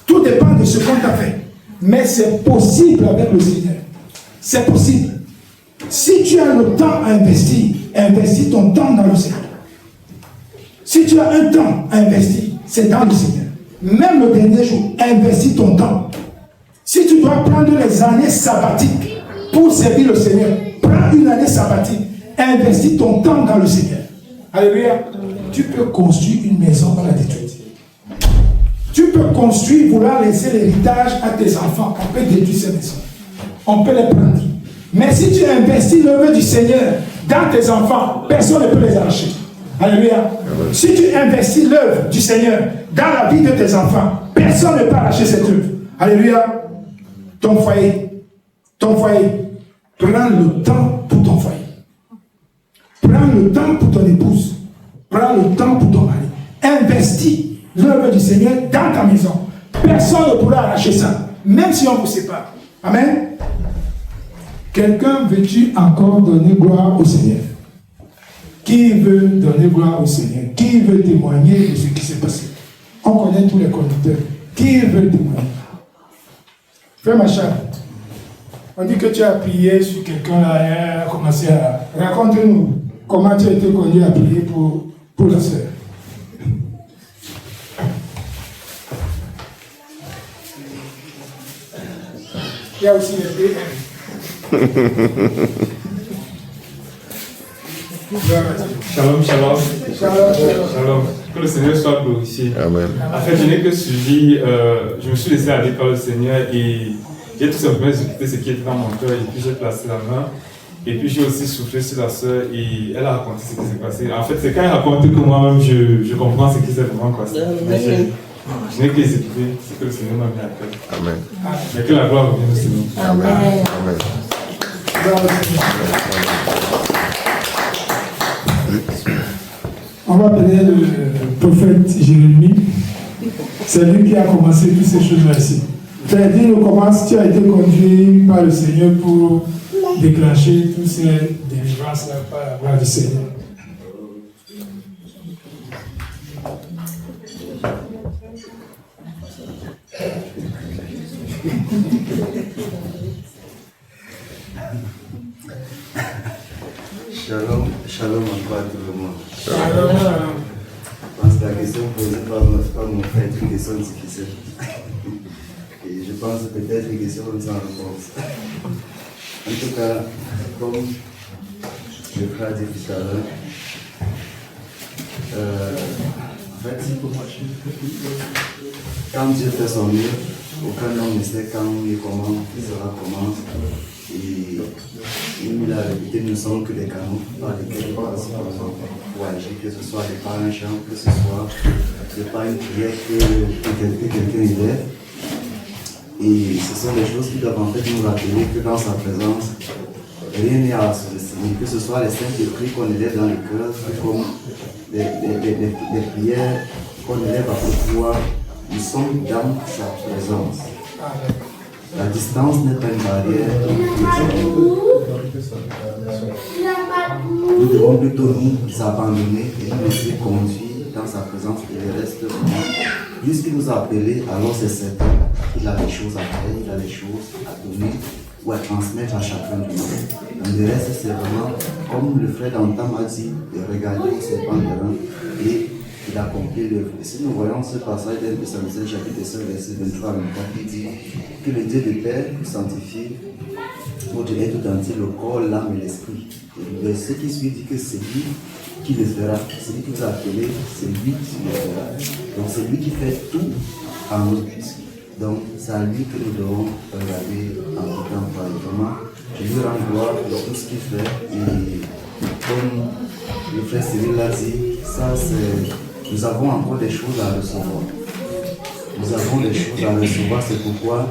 Tout dépend de ce qu'on t'a fait. Mais c'est possible avec le Seigneur. C'est possible. Si tu as le temps à investir, investis ton temps dans le Seigneur. Si tu as un temps à investir, c'est dans le Seigneur. Même le dernier jour, investis ton temps. Si tu dois prendre les années sabbatiques pour servir le Seigneur, prends une année sabbatique, investis ton temps dans le Seigneur. Alléluia. Tu peux construire une maison dans la détruite. Tu peux construire, vouloir laisser l'héritage à tes enfants. On peut détruire ces maisons. On peut les prendre. Mais si tu investis l'œuvre du Seigneur dans tes enfants, personne ne peut les arracher. Alléluia. Si tu investis l'œuvre du Seigneur dans la vie de tes enfants, personne ne peut arracher cette œuvre. Alléluia. Ton foyer. Prends le temps pour ton foyer. Prends le temps pour ton épouse. Prends le temps pour ton mari. Investis l'œuvre du Seigneur dans ta maison. Personne ne pourra arracher ça, même si on vous sépare. Amen. Quelqu'un veux-tu encore donner gloire au Seigneur? Qui veut donner gloire au Seigneur? Qui veut témoigner de ce qui s'est passé? On connaît tous les conducteurs. Qui veut témoigner? Frère Machar, On dit que tu as prié sur quelqu'un là et a commencé à... Raconte-nous comment tu as été conduit à prier pour la sœur. Il y a aussi les BM. Shalom, shalom. Shalom. Que le Seigneur soit glorifié. Amen. En fait, je n'ai que suivi, je me suis laissé aller par le Seigneur et j'ai tout simplement exécuté ce qui était dans mon cœur et puis j'ai placé la main. Et puis j'ai aussi soufflé sur la sœur et elle a raconté ce qui s'est passé. En fait, c'est quand elle raconte que moi-même je comprends ce qui s'est vraiment passé. Mais je n'ai qu'exécuté ce que le Seigneur m'a mis à cœur. Amen. Mais que la gloire revienne au Seigneur. Amen. Amen. On va appeler le prophète Jérémie. C'est lui qui a commencé toutes ces choses-là ici. Frère, dis-nous comment tu as été conduit par le Seigneur pour déclencher toutes ces délivrances-là par la gloire du Seigneur. Shalom encore à tout le monde. Shalom. Je pense que la question posée par mon frère est une question difficile. Et je pense que peut-être une question sans réponse. En tout cas, comme le frère a dit tout à l'heure, en fait, quand Dieu fait son mieux, aucun homme ne sait quand et comment il sera comment. Et la réalité ne sont que des canaux par lesquels on passe pour agir, que ce soit par un chant, que ce soit par une prière que quelqu'un élève. Et ce sont des choses qui doivent en fait nous rappeler que dans sa présence, rien n'est à sous-estimer, que ce soit les simples prières qu'on élève dans le cœur, comme les prières qu'on élève à haute voix, nous sommes dans sa présence. La distance n'est pas une barrière. Nous devons plutôt nous abandonner et nous laisser conduire dans sa présence et le reste vraiment. Puisqu'il nous a appelés, alors c'est certain qu'il a des choses à faire, il a des choses à donner ou à transmettre à chacun de nous. Donc, le reste, c'est vraiment, comme le frère d'antan m'a dit, de regarder au serpent de rein et il a accompli l'œuvre. Et si nous voyons ce passage d'El Samuel, chapitre 5, verset 23 à 24, qui dit que le Dieu de Père vous sanctifie votre être tout entier, le corps, l'âme et l'esprit. Et le verset qui suit dit que c'est lui qui le fera. C'est lui qui vous a appelé, c'est lui qui le fera. Donc c'est lui qui fait tout en nous. Donc c'est à lui que nous devons regarder en tout temps. Vraiment, je lui rends gloire pour tout ce qu'il fait. Et comme le frère Cyril l'a dit, ça c'est. Nous avons encore des choses à recevoir. Nous avons des choses à recevoir, c'est pourquoi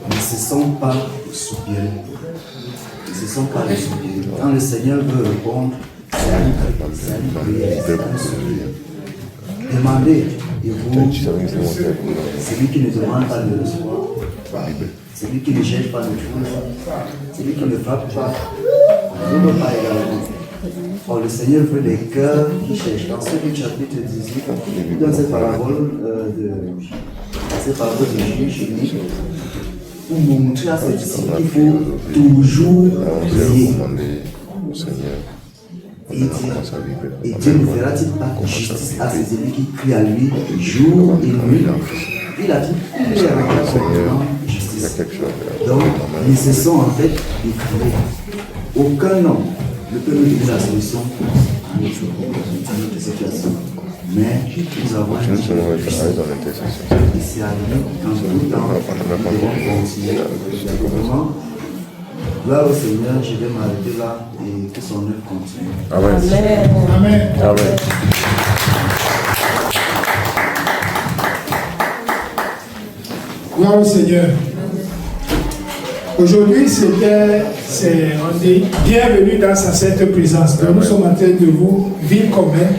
ne cessons pas de soupirer. Ne cessons pas de soupirer. Quand le Seigneur veut répondre, c'est à lui prière, c'est à lui soupirer. Demandez, et vous, c'est lui qui ne demande pas de recevoir. C'est lui qui ne cherche pas de choses. C'est lui qui ne frappe pas. Vous ne pas également. Or, le Seigneur veut des cœurs qui cherchent. Dans ce chapitre 18, il donne cette parabole de juge pour montrer à ses disciples qu'il faut toujours prier. Et Dieu ne fera-t-il pas justice à ses ennemis qui crient à lui jour et nuit? Il a dit qu'il est avec justice. Donc, nous cessons en fait de crier. Aucun homme ne peut nous donner la solution à notre situation. Mais nous avons un Dieu et c'est à lui qu'en tout temps, nous devons continuer. Vraiment, gloire au Seigneur, je vais m'arrêter là et que son œuvre continue. Amen. Amen. Amen. Gloire au Seigneur. Aujourd'hui, on dit bienvenue dans sa sainte présence. Donc, nous sommes en train de vous vivre commun.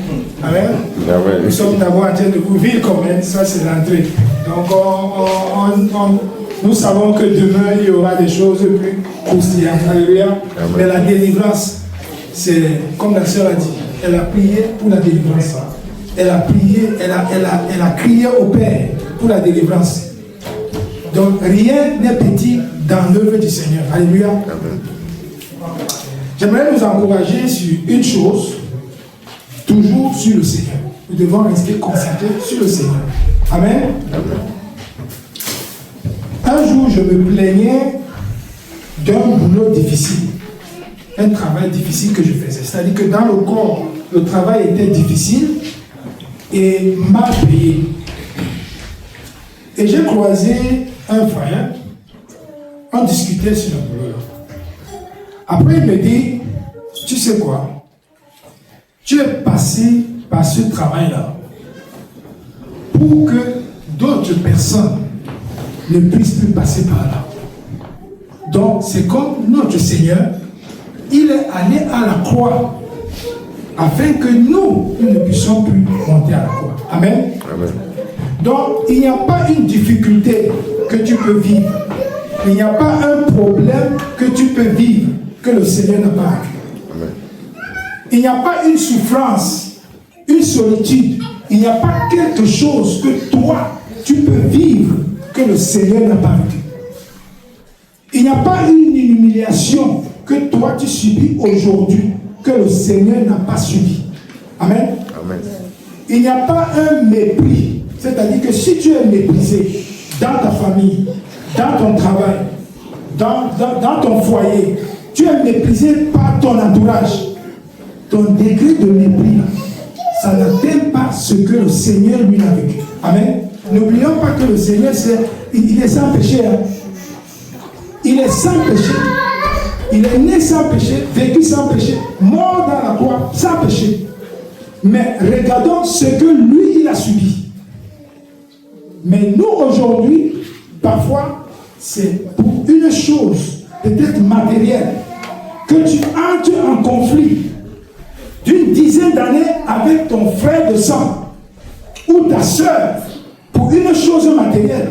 Amen. Amen. Nous sommes d'abord en train de vous vivre commun. Ça, c'est l'entrée. Donc, nous savons que demain, il y aura des choses plus croustillantes. Alléluia. Mais la délivrance, c'est comme la sœur a dit, elle a prié pour la délivrance. Elle a prié, elle a crié au Père pour la délivrance. Donc rien n'est petit dans l'œuvre du Seigneur. Alléluia. J'aimerais nous encourager sur une chose, toujours sur le Seigneur. Nous devons rester concentrés sur le Seigneur. Amen. Un jour, je me plaignais d'un boulot difficile, un travail difficile que je faisais. C'est-à-dire que dans le corps, le travail était difficile et mal payé. Et j'ai croisé un frère, on discutait sur le boulot. Après, il me dit, tu sais quoi, tu es passé par ce travail-là pour que d'autres personnes ne puissent plus passer par là. Donc, c'est comme notre Seigneur, il est allé à la croix afin que nous ne puissions plus monter à la croix. Amen. Amen. Donc, il n'y a pas une difficulté que tu peux vivre. Il n'y a pas un problème que tu peux vivre que le Seigneur n'a pas vécu. Il n'y a pas une souffrance, une solitude. Il n'y a pas quelque chose que toi, tu peux vivre que le Seigneur n'a pas vécu. Il n'y a pas une humiliation que toi, tu subis aujourd'hui que le Seigneur n'a pas subi. Amen. Amen. Il n'y a pas un mépris. C'est-à-dire que si tu es méprisé dans ta famille, dans ton travail, dans ton foyer, tu es méprisé par ton entourage, ton degré de mépris, ça n'atteint pas ce que le Seigneur lui a vécu. Amen. N'oublions pas que le Seigneur, il est sans péché. Hein? Il est sans péché. Il est né sans péché, vécu sans péché, mort dans la croix sans péché. Mais regardons ce que lui, il a subi. Mais nous, aujourd'hui, parfois, c'est pour une chose, peut-être matérielle, que tu entres en conflit d'une dizaine d'années avec ton frère de sang ou ta soeur pour une chose matérielle.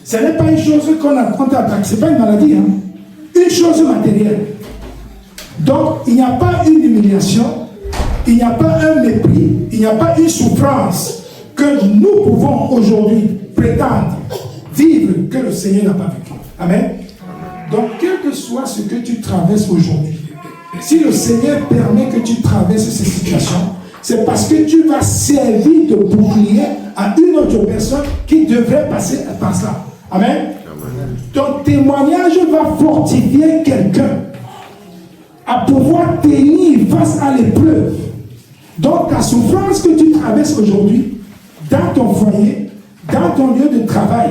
Ce n'est pas une chose qu'on t'attaque, ce n'est pas une maladie, hein? Une chose matérielle. Donc, il n'y a pas une humiliation, il n'y a pas un mépris, il n'y a pas une souffrance que nous pouvons aujourd'hui prétendre vivre que le Seigneur n'a pas vécu. Amen. Donc, quel que soit ce que tu traverses aujourd'hui, si le Seigneur permet que tu traverses ces situations, c'est parce que tu vas servir de bouclier à une autre personne qui devrait passer par ça. Amen. Ton témoignage va fortifier quelqu'un à pouvoir tenir face à l'épreuve. Donc, ta souffrance que tu traverses aujourd'hui, dans ton foyer, dans ton lieu de travail,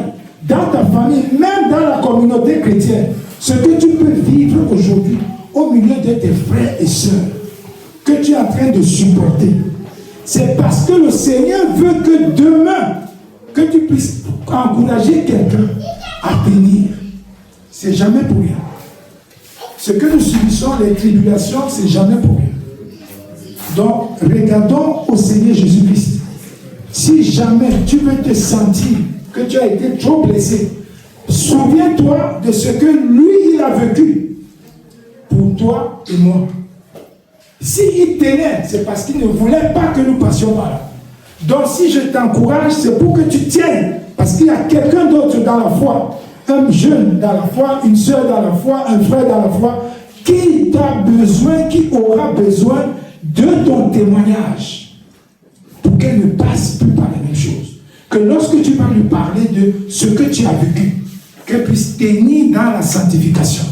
dans ta famille, même dans la communauté chrétienne, ce que tu peux vivre aujourd'hui au milieu de tes frères et sœurs, que tu es en train de supporter, c'est parce que le Seigneur veut que demain, que tu puisses encourager quelqu'un à tenir. C'est jamais pour rien. Ce que nous subissons, les tribulations, c'est jamais pour rien. Donc, regardons au Seigneur Jésus-Christ. Si jamais tu veux te sentir que tu as été trop blessé, souviens-toi de ce que lui, il a vécu pour toi et moi. S'il tenait, c'est parce qu'il ne voulait pas que nous passions par là. Donc, si je t'encourage, c'est pour que tu tiennes. Parce qu'il y a quelqu'un d'autre dans la foi, un jeune dans la foi, une soeur dans la foi, un frère dans la foi, qui t'a besoin, qui aura besoin de ton témoignage pour qu'elle ne passe plus par les mêmes choses. Que lorsque tu vas lui parler de ce que tu as vécu, qu'elle puisse tenir dans la sanctification,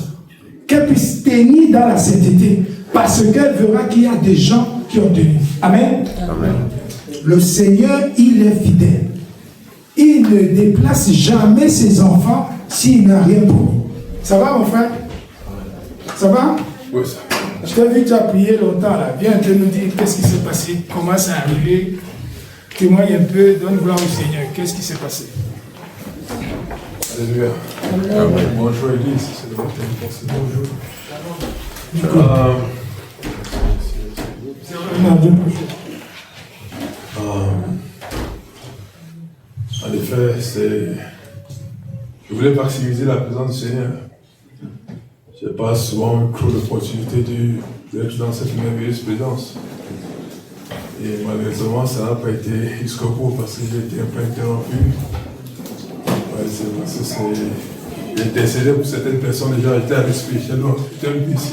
qu'elle puisse tenir dans la sainteté, parce qu'elle verra qu'il y a des gens qui ont tenu. Amen. Amen. Le Seigneur, il est fidèle. Il ne déplace jamais ses enfants s'il n'a rien pour lui. Ça va, mon frère? Ça va? Oui, ça va. Je t'ai vu, tu as prié longtemps là. Viens te nous dire qu'est-ce qui s'est passé, comment ça est arrivé. Témoigne un peu, donne gloire au Seigneur. Qu'est-ce qui s'est passé? Alléluia. Amen. Bonjour Église, c'est le matin. Bonjour. En effet, je voulais maximiser la présence du Seigneur. Je n'ai pas souvent eu trop d'opportunité d'être dans cette merveilleuse présence. Et malheureusement, ça n'a pas été jusqu'au bout parce que j'ai été un peu interrompu. Ouais, c'est j'ai intercédé pour certaines personnes, déjà j'étais à l'esprit, j'étais un peu ici.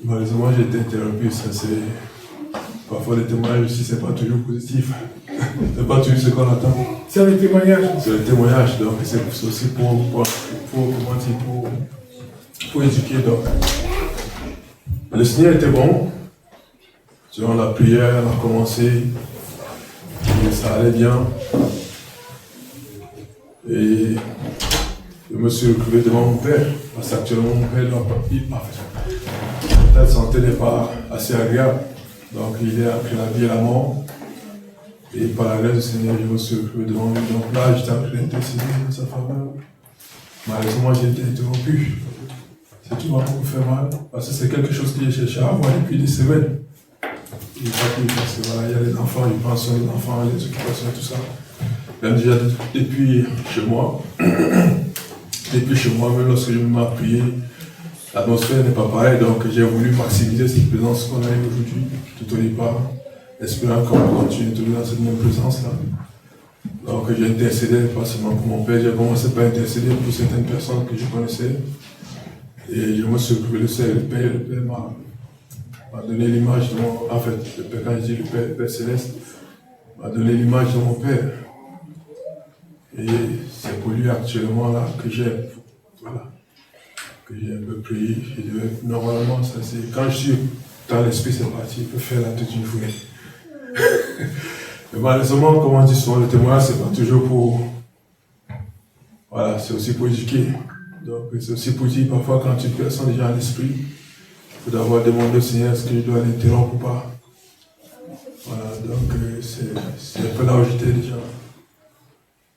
Malheureusement, j'ai été interrompu. Ça, parfois, les témoignages aussi, c'est pas toujours positif. C'est pas toujours ce qu'on attend. C'est le témoignage. C'est le témoignage, donc c'est aussi pour éduquer. Donc. Le Seigneur était bon. Durant la prière, on a commencé. Et ça allait bien. Et je me suis retrouvé devant mon père. Parce qu'actuellement, mon père doit pas vivre. Sa santé n'est pas assez agréable. Donc, il est après la vie et la mort. Et par la grâce du Seigneur, je me suis retrouvé devant lui. Donc là, j'étais en train d'intercéder en sa faveur. Malheureusement, j'ai été interrompu. C'est tout m'a beaucoup fait mal. Parce que c'est quelque chose que j'ai cherché à avoir depuis des semaines. Il n'y a pas pu, parce que voilà, il y a les enfants, ils pensent aux enfants, les occupations et tout ça. Même déjà depuis chez moi, même lorsque je me mets à prier, l'atmosphère n'est pas pareille, donc j'ai voulu maximiser cette présence qu'on a eu aujourd'hui, tout au départ, espérant qu'on va continuer toujours dans cette même présence-là. Donc j'ai intercédé pas seulement pour mon père, j'ai commencé par intercéder pour certaines personnes que je connaissais. Et je me suis retrouvé le Père m'a donné l'image de mon... En fait, le Père, quand je dis le Père Céleste, m'a donné l'image de mon Père. Et c'est pour lui actuellement là que j'ai... Voilà. Que j'ai un peu prié. Normalement, ça c'est... Quand je suis dans l'esprit, c'est parti, il peut faire la toute une foulée. Mais malheureusement, comme on dit souvent, le témoignage, c'est pas toujours pour... Voilà, c'est aussi pour éduquer. Donc c'est aussi pour dire, parfois, quand une personne est déjà à l'esprit, il faut d'abord demander au Seigneur est-ce que je dois l'interrompre ou pas. Voilà, donc c'est un peu là où j'étais déjà.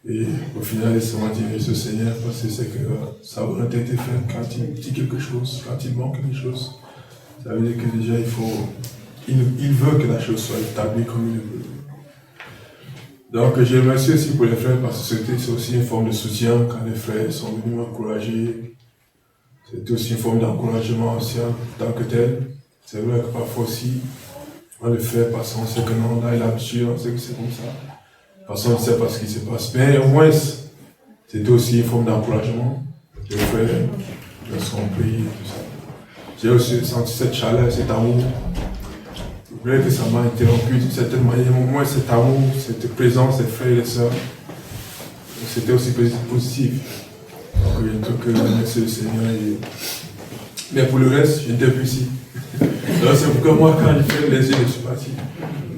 Et au final, laissez-moi dire ce Seigneur, parce que c'est que sa volonté était faite quand il dit quelque chose, quand il manque quelque chose. Ça veut dire que déjà, il veut que la chose soit établie comme il le veut. Donc, je remercie aussi pour les frères, parce que c'est aussi une forme de soutien quand les frères sont venus m'encourager. C'était aussi une forme d'encouragement aussi en tant que tel. C'est vrai que parfois aussi, on le fait parce qu'on sait que non, là, il a l'habitude, on sait que c'est comme ça. Parce qu'on ne sait pas ce qui se passe. Mais au moins, c'était aussi une forme d'encouragement. Les frères, lorsqu'on prie et tout ça. J'ai aussi senti cette chaleur, cet amour. C'est vrai que ça m'a interrompu d'une certaine manière. Au moins, cet amour, cette présence des frères et des sœurs, c'était aussi positif. Donc, il y a un truc que remercier le Seigneur. Mais pour le reste, je n'étais plus ici. Donc, c'est pourquoi moi, quand je fais les yeux, je suis parti.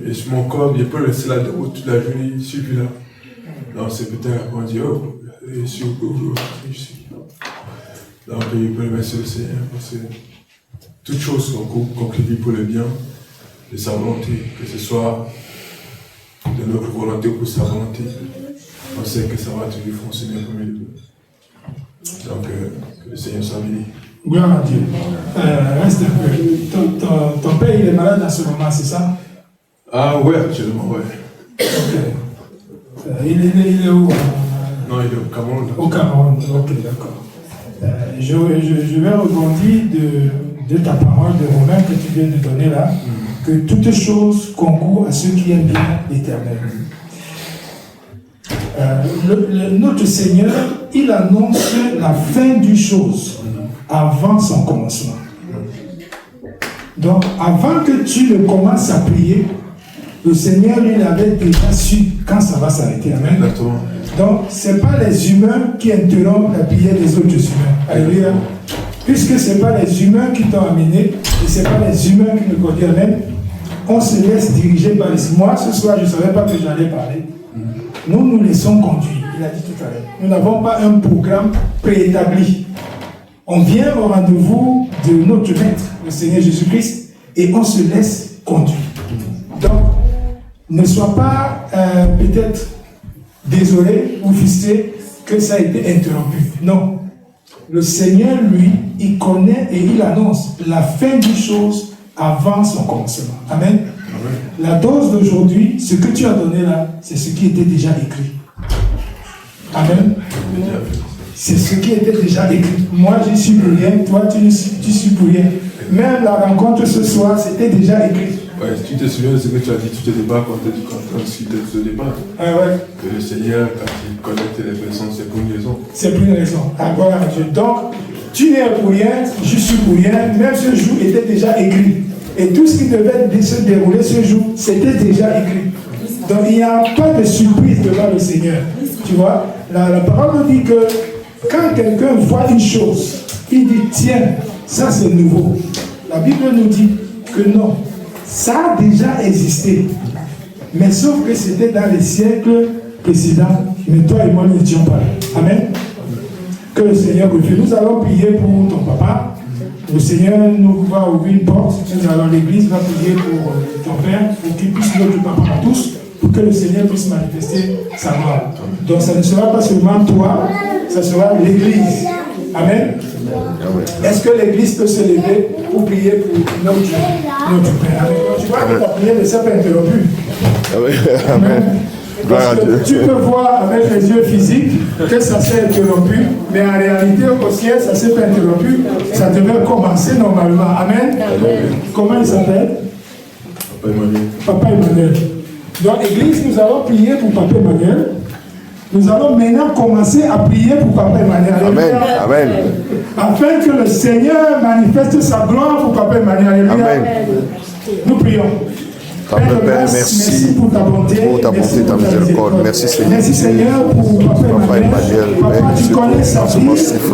Et sur mon corps, je peux rester là debout toute la journée, je suis plus là. Donc, c'est peut-être qu'on dit, oh, je suis au bout, je suis. Donc, je peux remercier le Seigneur parce que toute chose contribue pour le bien de sa volonté, que ce soit de notre volonté ou pour sa volonté, on sait que ça va toujours fonctionner comme il veut. Donc, que le Seigneur soit béni. Gloire à Dieu. Reste un peu. Ton père, il est malade en ce moment, c'est ça? Ah ouais, actuellement, ouais. Ok. Il est où? Non, il est au Cameroun. Au Cameroun, ok, d'accord. Je vais rebondir de ta parole de Romain que tu viens de donner là, que toutes choses concourent à ceux qui aiment bien l'Éternel. Notre Seigneur, il annonce la fin d'une chose avant son commencement. Donc, avant que tu ne commences à prier, le Seigneur, il avait déjà su quand ça va s'arrêter. Amen. Exactement. Donc, ce n'est pas les humains qui interrompent la prière des autres humains. Alléluia. Puisque ce n'est pas les humains qui t'ont amené, et ce n'est pas les humains qui nous conduisent. Amen. On se laisse diriger par les... Moi, ce soir, je ne savais pas que j'allais parler. Nous nous laissons conduire. Il a dit tout à l'heure. Nous n'avons pas un programme préétabli. On vient au rendez-vous de notre Maître, le Seigneur Jésus-Christ, et on se laisse conduire. Donc, ne sois pas peut-être désolé ou frustré que ça a été interrompu. Non. Le Seigneur, lui, il connaît et il annonce la fin des choses avant son commencement. Amen. Amen. La dose d'aujourd'hui, ce que tu as donné là, c'est ce qui était déjà écrit. Amen. C'est ce qui était déjà écrit. Moi, je ne suis pour rien. Toi, tu ne suis pour rien. Même la rencontre ce soir, c'était déjà écrit. Ouais, tu te souviens de ce que tu as dit, tu te débats quand tu discutes de ce débat. Ah ouais. Que le Seigneur, quand il connecte les personnes, c'est pour une raison. C'est pour une raison. Ah, voilà, Dieu. Donc, tu n'es pour rien, je suis pour rien. Même ce jour était déjà écrit. Et tout ce qui devait se dérouler ce jour, c'était déjà écrit. Donc, il n'y a pas de surprise devant le Seigneur. Tu vois, la parole nous dit que quand quelqu'un voit une chose, il dit, tiens, ça c'est nouveau. La Bible nous dit que non, ça a déjà existé. Mais sauf que c'était dans les siècles précédents. Mais toi et moi, nous n'étions pas là. Amen. Que le Seigneur confie. Nous allons prier pour ton papa. Le Seigneur nous va ouvrir une porte. Nous allons, l'Église va prier pour ton père, pour qu'il puisse notre papa à tous, pour que le Seigneur puisse manifester sa gloire. Donc ça ne sera pas seulement toi, ça sera l'Église. Amen. Est-ce que l'Église peut se lever pour prier pour notre Père? Amen. Tu vois que ta prière ne s'est pas interrompue. Amen. Parce que tu peux voir avec les yeux physiques que ça s'est interrompu, mais en réalité au ciel ça s'est pas interrompu, ça devait commencer normalement. Amen. Comment il s'appelle? Papa Emmanuel. Papa Emmanuel. Dans l'église, nous allons prier pour Papa Emmanuel. Nous allons maintenant commencer à prier pour Papa Emmanuel. Amen. Amen. Afin que le Seigneur manifeste sa gloire pour Papa Emmanuel. Amen. Nous prions. Papa Père, merci pour ta bonté, ta miséricorde. Merci Seigneur. Merci Seigneur pour Papa Emmanuel. Papa, tu connais sa vie,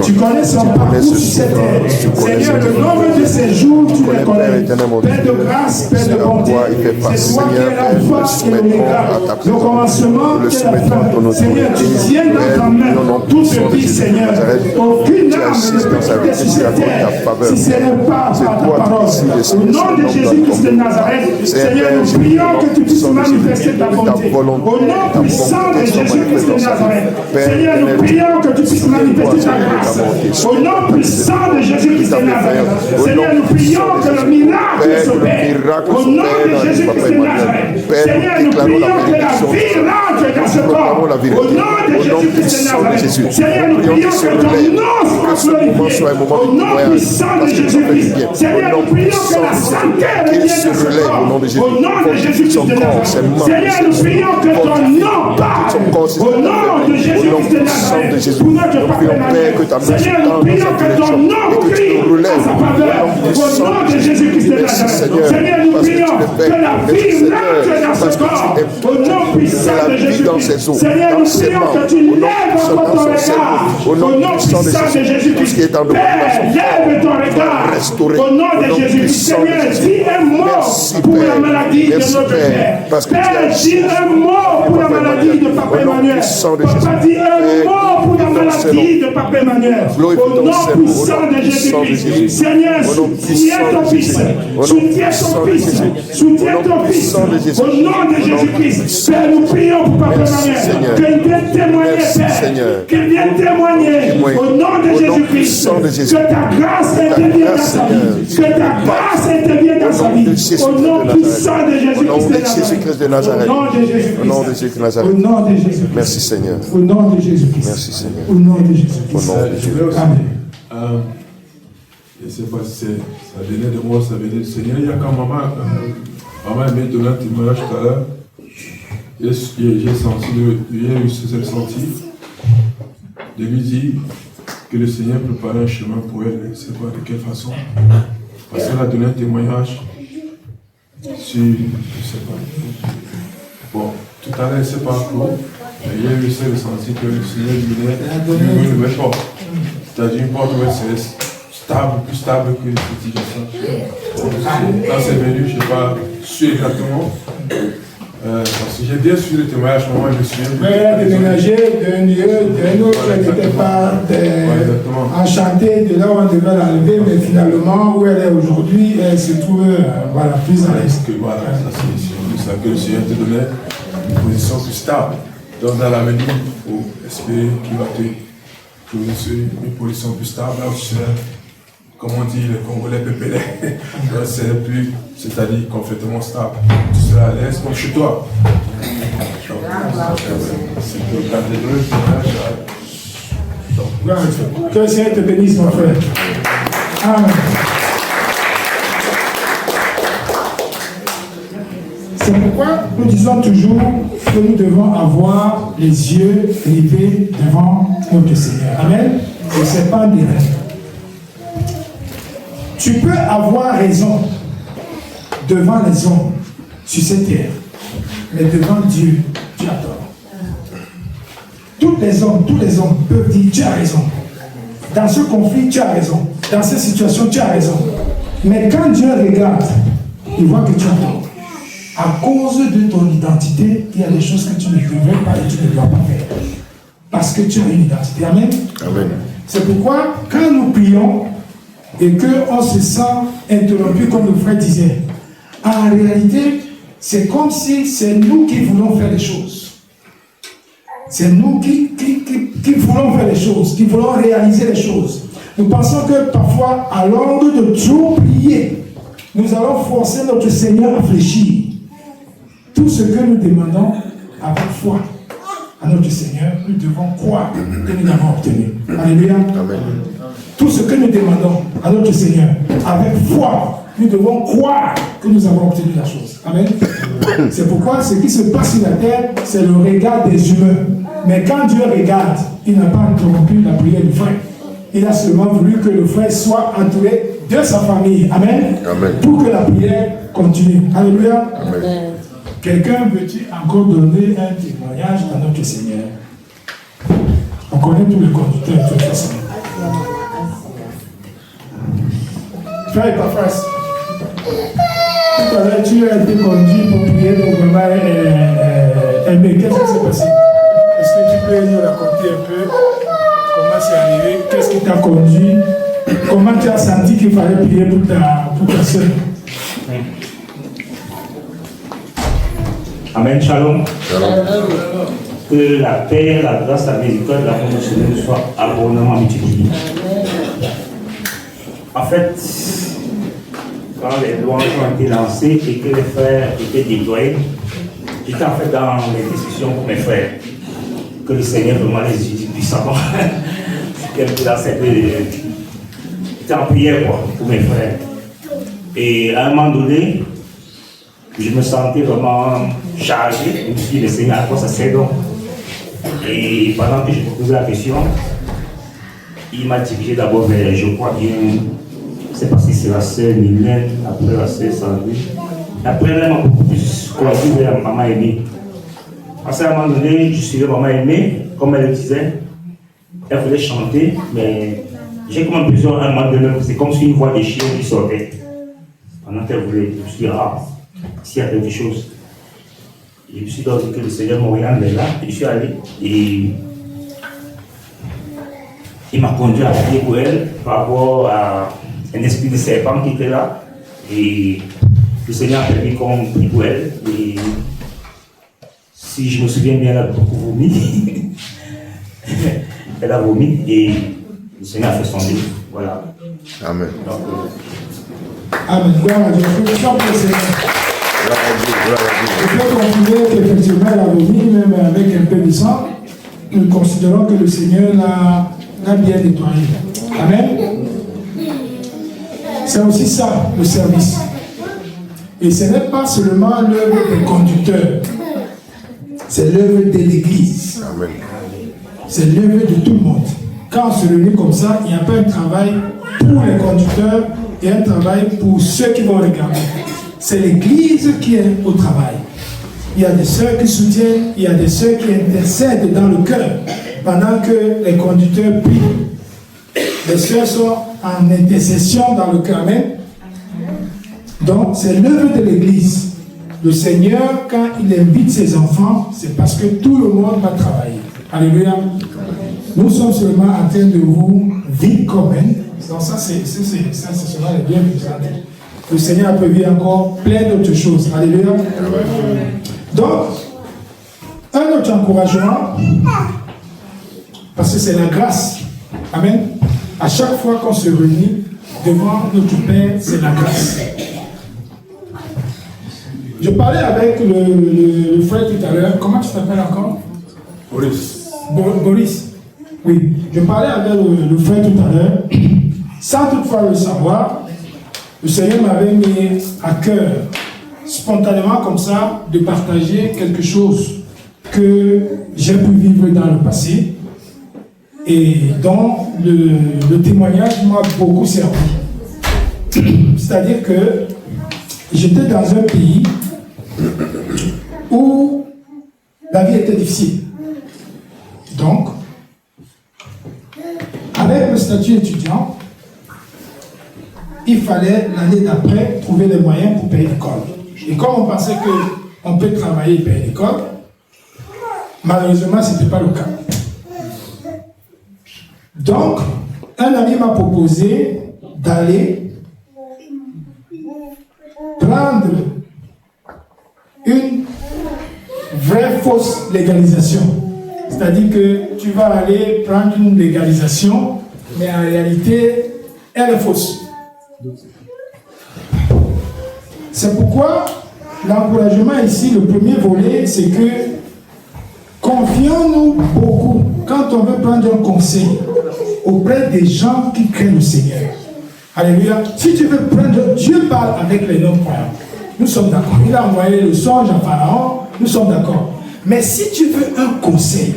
tu connais son parcours sur cette terre. Seigneur, le nombre de ses jours, tu les connais. Père de grâce, Père de bonté, c'est toi qui es l'alpha et l'oméga, le commencement et la fin. Seigneur, tu tiens dans ta main toute vie, Seigneur. Aucune âme ne peut être sur cette terre si ce n'est pas par ta parole. Au nom de Jésus-Christ de Nazareth, Seigneur, nous prions que tu puisses manifester ta bonté. Au nom puissant de Jésus-Christ de Nazareth. Seigneur, nous prions que tu puisses manifester ta grâce. Au nom puissant de Jésus-Christ de Nazareth. Seigneur, nous prions que le miracle s'opère. Au nom de Jésus-Christ de Nazareth. Seigneur, nous prions que la vie rentre dans ce corps. Au nom de Jésus-Christ de Nazareth. Seigneur, nous prions que ton nom soit glorifié. Au nom puissant de Jésus-Christ. Seigneur, nous prions que la santé revienne dans ce corps. Au nom de Jésus-Christ de Nazareth. Seigneur, nous prions que ton nom parle. Au nom de Jésus-Christ de Nazareth. Pour notre Papa Emmanuel. Seigneur, nous prions que ton nom crie en sa faveur. Au nom de Jésus-Christ de Nazareth. Seigneur, nous prions que la vie rentre dans ce corps. Au nom puissant de Jésus-Christ. Seigneur, nous prions que tu lèves encore ton regard. Au nom puissant de Jésus-Christ. Père, lève ton regard. Au nom de Jésus-Christ. Seigneur, dis un mot pour la maladie de notre Père. Père, dis un mot pour la maladie de Papa Emmanuel. Papa, dis un mot pour la maladie de Papa Emmanuel. Au nom puissant de Jésus-Christ. Seigneur, soutiens ton fils. Soutiens ton fils. Soutiens ton fils. Au nom de Jésus-Christ. Père, nous prions pour Papa Emmanuel. Qu'il vienne témoigner, Père. Qu'il vienne témoigner. Au nom de Jésus-Christ. Que ta grâce intervienne dans sa vie. Que ta grâce intervienne dans sa vie. Au nom puissant de Jésus-Christ de Nazareth. Au nom de Jésus-Christ de Nazareth. Au nom de Jésus. Merci Seigneur. Au nom de Jésus-Christ. Merci Seigneur. Au nom de Jésus-Christ. Au nom de Jésus-Christ. Amen. Je ne sais pas si ça venait de moi, ça venait du Seigneur. Il y a quand maman m'a donné un témoignage tout à l'heure. J'ai senti, j'ai eu ce ressenti de lui dire que le Seigneur préparait un chemin pour elle. Je ne sais pas de quelle façon. Parce qu'elle a donné un témoignage sur, je ne sais pas. Bon, tout à l'heure, elle ne s'est pas clos. Il y a eu ce ressenti que le Seigneur lui une nouvelle porte. C'est-à-dire une porte où elle serait stable, plus stable que cette situation. Quand c'est venu, je n'ai pas su exactement. Parce que j'ai bien suivi le témoignage, moi je me souviens. Elle a déménagé d'un lieu, d'un autre, elle n'était pas enchantée de là où on devait l'enlever, mais finalement, où elle est aujourd'hui, elle se trouve voilà, plus à l'aise. Voilà, c'est ça que le Seigneur te donnait une position plus stable. Donc dans l'avenir, il faut espérer qu'il va te donner une position plus stable, là où tu seras, comme on dit, le Congolais pépélé, c'est-à-dire complètement stable. Tu seras à l'aise comme chez toi. C'est que quand tu es que le Seigneur te bénisse, mon frère. Amen. C'est pourquoi nous disons toujours que nous devons avoir les yeux rivés devant notre Seigneur. Amen. Et ce n'est pas des rêves. Tu peux avoir raison devant les hommes sur cette terre, mais devant Dieu, tu as tort. Tous les hommes peuvent dire tu as raison. Dans ce conflit, tu as raison. Dans cette situation, tu as raison. Mais quand Dieu regarde, il voit que tu as tort. À cause de ton identité, il y a des choses que tu ne devrais pas et tu ne dois pas faire. Parce que tu as une identité. Amen. Amen. C'est pourquoi, quand nous prions et qu'on se sent interrompu, comme le frère disait, en réalité, c'est comme si c'est nous qui voulons faire les choses. C'est nous qui voulons faire les choses, qui voulons réaliser les choses. Nous pensons que parfois, à l'ordre de trop prier, nous allons forcer notre Seigneur à fléchir. Tout ce que nous demandons avec foi à notre Seigneur, nous devons croire que nous l'avons obtenu. Alléluia. Amen. Tout ce que nous demandons à notre Seigneur avec foi, nous devons croire que nous avons obtenu la chose. Amen. C'est pourquoi ce qui se passe sur la terre, c'est le regard des humains. Mais quand Dieu regarde, il n'a pas interrompu la prière du frère. Il a seulement voulu que le frère soit entouré de sa famille. Amen. Amen. Pour que la prière continue. Alléluia. Amen. Quelqu'un veut-il encore donner un témoignage à notre Seigneur? On connaît tous les conducteurs de toute façon. Frère Epaphras, tout à l'heure tu as été conduit pour prier pour vraiment aimer. Qu'est-ce qui s'est passé? Est-ce que tu peux nous raconter un peu comment c'est arrivé? Qu'est-ce qui t'a conduit? Comment tu as senti qu'il fallait prier pour ta soeur? Amen, shalom. Que la paix, la grâce, la miséricorde, la promotion nous soit abondamment multipliée. En fait, quand les louanges ont été lancées et que les frères étaient déployés, j'étais en fait dans les discussions pour mes frères. Que le Seigneur vraiment les utilise puissamment. J'étais en prière pour mes frères. Et à un moment donné, je me sentais vraiment chargé. Je me suis dit, le Seigneur, à quoi ça sert donc? Et pendant que je me posais la question, il m'a dirigé d'abord vers, je crois bien, je ne sais pas si c'est la sœur Mylène, après la sœur Sandrine. Après, elle m'a beaucoup plus conduit vers Maman Aimée. À un moment donné, je suivais Maman Aimée, comme elle le disait. Elle voulait chanter, mais j'ai comme l'impression à un moment donné, c'est comme si une voix de chien qui sortait. Pendant qu'elle voulait, je me suis dit, ah, s'il y a quelque chose. Et je me suis dit que le Seigneur m'oriente là, et je suis allé, et il m'a conduit à prier pour elle par rapport à un esprit de serpent qui était là. Et le Seigneur a permis qu'on prie pour elle. Et si je me souviens bien, elle a beaucoup vomi. Elle a vomi et le Seigneur a fait son livre. Voilà. Amen. Donc, Amen. Gloire à Dieu. Je peux confirmer qu'effectivement, elle a vomi, même avec un peu de sang. Nous considérons que le Seigneur l'a bien nettoyé. Amen. C'est aussi ça, le service. Et ce n'est pas seulement l'œuvre des conducteurs, c'est l'œuvre de l'Église. Amen. C'est l'œuvre de tout le monde. Quand on se réunit comme ça, il n'y a pas un travail pour les conducteurs et un travail pour ceux qui vont regarder. C'est l'Église qui est au travail. Il y a des sœurs qui soutiennent, il y a des sœurs qui intercèdent dans le cœur pendant que les conducteurs prient. Les sœurs sont en intercession dans le cœur. Amen. Donc, c'est l'œuvre de l'Église. Le Seigneur, quand il invite ses enfants, c'est parce que tout le monde va travailler. Alléluia. Nous sommes seulement en train de vous vivre comme elle. Donc ça, c'est seulement les biens que vous avez. Le Seigneur a prévu encore plein d'autres choses. Alléluia. Donc, un autre encouragement, parce que c'est la grâce. Amen. À chaque fois qu'on se réunit devant notre Père, c'est la grâce. Je parlais avec le frère tout à l'heure. Comment tu t'appelles encore? Boris. Boris. Oui. Je parlais avec le frère tout à l'heure. Sans toutefois le savoir, le Seigneur m'avait mis à cœur spontanément comme ça de partager quelque chose que j'ai pu vivre dans le passé et dont le témoignage m'a beaucoup servi. C'est-à-dire que j'étais dans un pays où la vie était difficile. Donc, avec le statut étudiant, il fallait l'année d'après trouver les moyens pour payer l'école. Et comme on pensait qu'on peut travailler et payer l'école, malheureusement, ce n'était pas le cas. Donc, un ami m'a proposé d'aller prendre une vraie fausse légalisation. C'est-à-dire que tu vas aller prendre une légalisation, mais en réalité, elle est fausse. C'est pourquoi l'encouragement ici, le premier volet, c'est que confions-nous beaucoup quand on veut prendre un conseil auprès des gens qui craignent le Seigneur. Alléluia. Si tu veux prendre, Dieu parle avec les non-croyants. Nous sommes d'accord. Il a envoyé le songe à Pharaon, nous sommes d'accord. Mais si tu veux un conseil,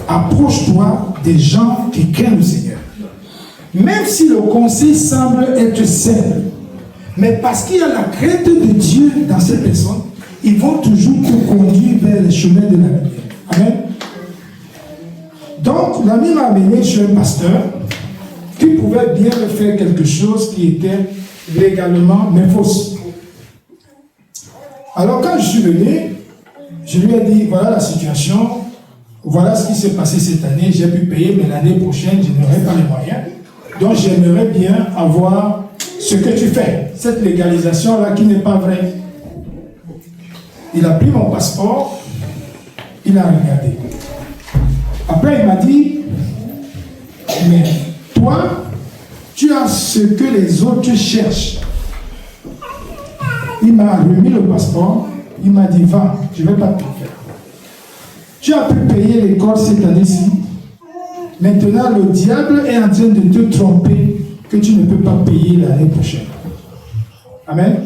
approche-toi des gens qui craignent le Seigneur. Même si le conseil semble être simple, mais parce qu'il y a la crainte de Dieu dans ces personnes, ils vont toujours te conduire vers les chemins de la lumière. Amen. Donc, l'ami m'a amené chez un pasteur qui pouvait bien me faire quelque chose qui était légalement, mais fausse. Alors, quand je suis venu, je lui ai dit, voilà la situation, voilà ce qui s'est passé cette année, j'ai pu payer, mais l'année prochaine, je n'aurai pas les moyens. Donc, j'aimerais bien avoir ce que tu fais, cette légalisation-là qui n'est pas vraie. Il a pris mon passeport, il a regardé. Après, il m'a dit, mais toi, tu as ce que les autres cherchent. Il m'a remis le passeport, il m'a dit, va, je ne vais pas te faire. Tu as pu payer l'école cette année-ci. Maintenant, le diable est en train de te tromper que tu ne peux pas payer l'année prochaine. Amen.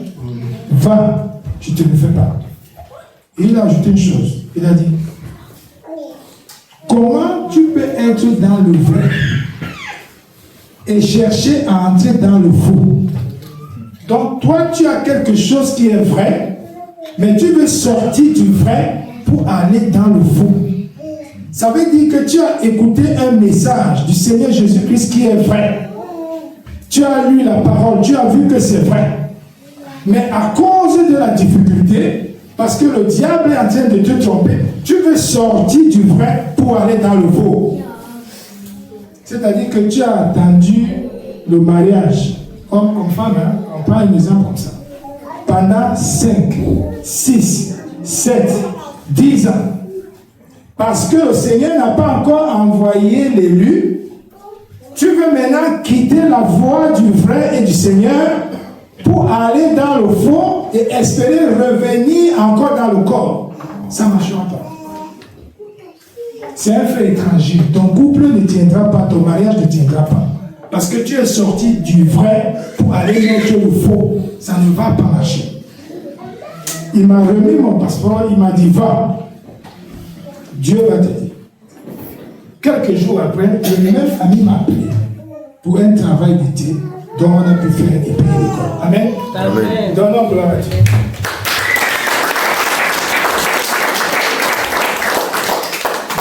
Va, tu ne te le fais pas. Et il a ajouté une chose. Il a dit, comment tu peux être dans le vrai et chercher à entrer dans le faux? Donc toi, tu as quelque chose qui est vrai, mais tu veux sortir du vrai pour aller dans le faux. Ça veut dire que tu as écouté un message du Seigneur Jésus-Christ qui est vrai. Tu as lu la parole, tu as vu que c'est vrai. Mais à cause de la difficulté, parce que le diable est en train de te tromper, tu veux sortir du vrai pour aller dans le faux. C'est-à-dire que tu as attendu le mariage, comme femme, hein? On prend un exemple comme ça. Pendant 5, 6, 7, 10 ans. Parce que le Seigneur n'a pas encore envoyé l'élu, tu veux maintenant quitter la voie du vrai et du Seigneur pour aller dans le faux et espérer revenir encore dans le corps. Ça ne marchera pas. C'est un fait étranger. Ton couple ne tiendra pas, ton mariage ne tiendra pas. Parce que tu es sorti du vrai pour aller mettre le faux. Ça ne va pas marcher. Il m'a remis mon passeport, il m'a dit, va. Dieu va te dire. Quelques jours après, le même ami m'a appelé pour un travail d'été dont on a pu faire et payer l'école. Amen. Amen. Donnons gloire à Dieu.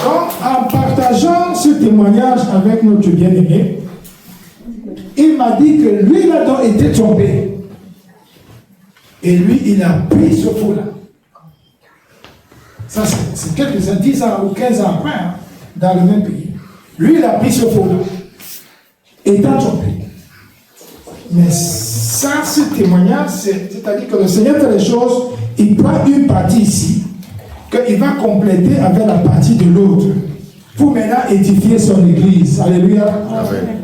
Donc, en partageant ce témoignage avec notre bien-aimé, il m'a dit que lui, il a donc été trompé. Et lui, il a pris ce faux-là. Ça, c'est quelques 10 ans ou 15 ans après, hein, dans le même pays. Lui, il a pris ce faux-là, étant trompé. Mais ça, ce témoignage, c'est-à-dire que le Seigneur fait les choses, il prend une partie ici, qu'il va compléter avec la partie de l'autre, pour maintenant édifier son église. Alléluia. Amen.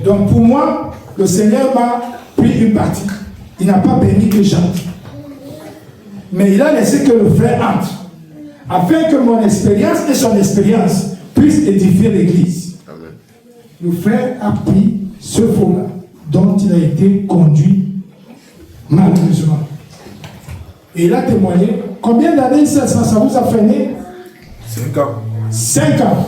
Donc pour moi, le Seigneur m'a pris une partie. Il n'a pas permis que j'entre. Mais il a laissé que le frère entre, afin que mon expérience et son expérience puissent édifier l'église. Le frère a pris ce faux-là, dont il a été conduit malheureusement. Et il a témoigné. Combien d'années ça vous a freiné? 5 ans. 5 ans.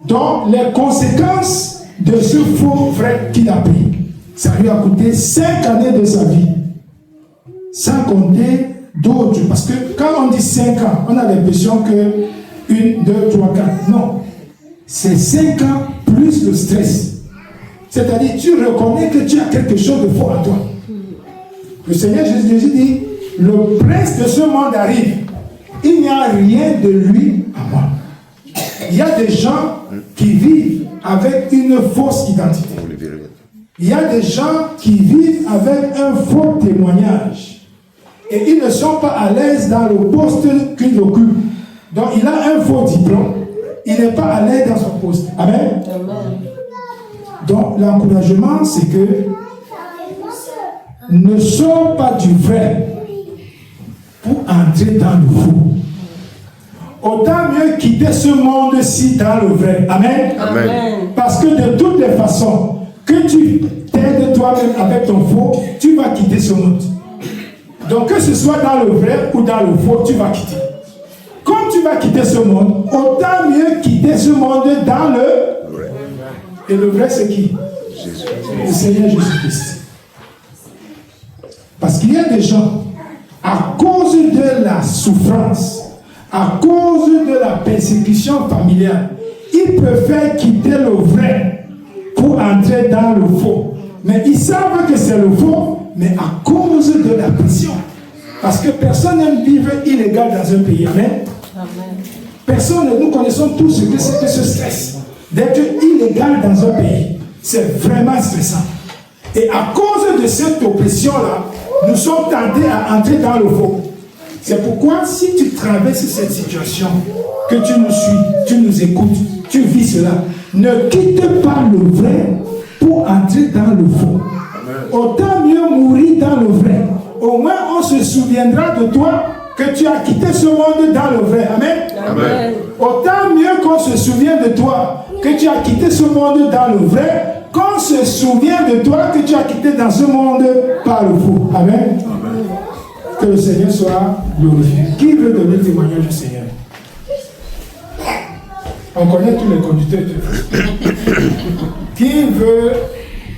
Donc, les conséquences de ce faux frère qu'il a pris, ça lui a coûté 5 années de sa vie. Sans compter d'autres. Parce que quand on dit 5 ans, on a l'impression que 1, 2, 3, 4. Non. C'est 5 ans plus le stress. C'est-à-dire, tu reconnais que tu as quelque chose de faux à toi. Le Seigneur Jésus dit, le prince de ce monde arrive. Il n'y a rien de lui à moi. Il y a des gens qui vivent avec une fausse identité. Il y a des gens qui vivent avec un faux témoignage. Et ils ne sont pas à l'aise dans le poste qu'ils occupent. Donc il a un faux diplôme. Il n'est pas à l'aise dans son poste. Amen. Donc l'encouragement, c'est que ne sors pas du vrai pour entrer dans le faux. Autant mieux quitter ce monde-ci dans le vrai. Amen. Amen. Parce que de toutes les façons, que tu t'aides toi-même avec ton faux, tu vas quitter ce monde. Donc que ce soit dans le vrai ou dans le faux, tu vas quitter. Comme tu vas quitter ce monde, autant mieux quitter ce monde dans le vrai. Et le vrai, c'est qui? Jésus. Le Seigneur Jésus-Christ. Parce qu'il y a des gens, à cause de la souffrance, à cause de la persécution familiale, ils préfèrent quitter le vrai pour entrer dans le faux. Mais ils savent que c'est le faux, mais à cause de la pression. Parce que personne n'aime vivre illégal dans un pays. Amen. Personne, nous connaissons tous ce que c'est que ce stress. D'être illégal dans un pays, c'est vraiment stressant. Et à cause de cette oppression-là, nous sommes tentés à entrer dans le faux. C'est pourquoi si tu traverses cette situation, que tu nous suis, tu nous écoutes, tu vis cela, ne quitte pas le vrai pour entrer dans le faux. Autant mieux mourir dans le vrai. Au moins on se souviendra de toi que tu as quitté ce monde dans le vrai. Amen. Amen. Autant mieux qu'on se souvienne de toi que tu as quitté ce monde dans le vrai, qu'on se souvient de toi que tu as quitté dans ce monde par le faux. Amen. Amen. Que le Seigneur soit glorifié. Qui veut donner le témoignage du Seigneur? On connaît tous les conducteurs de Qui veut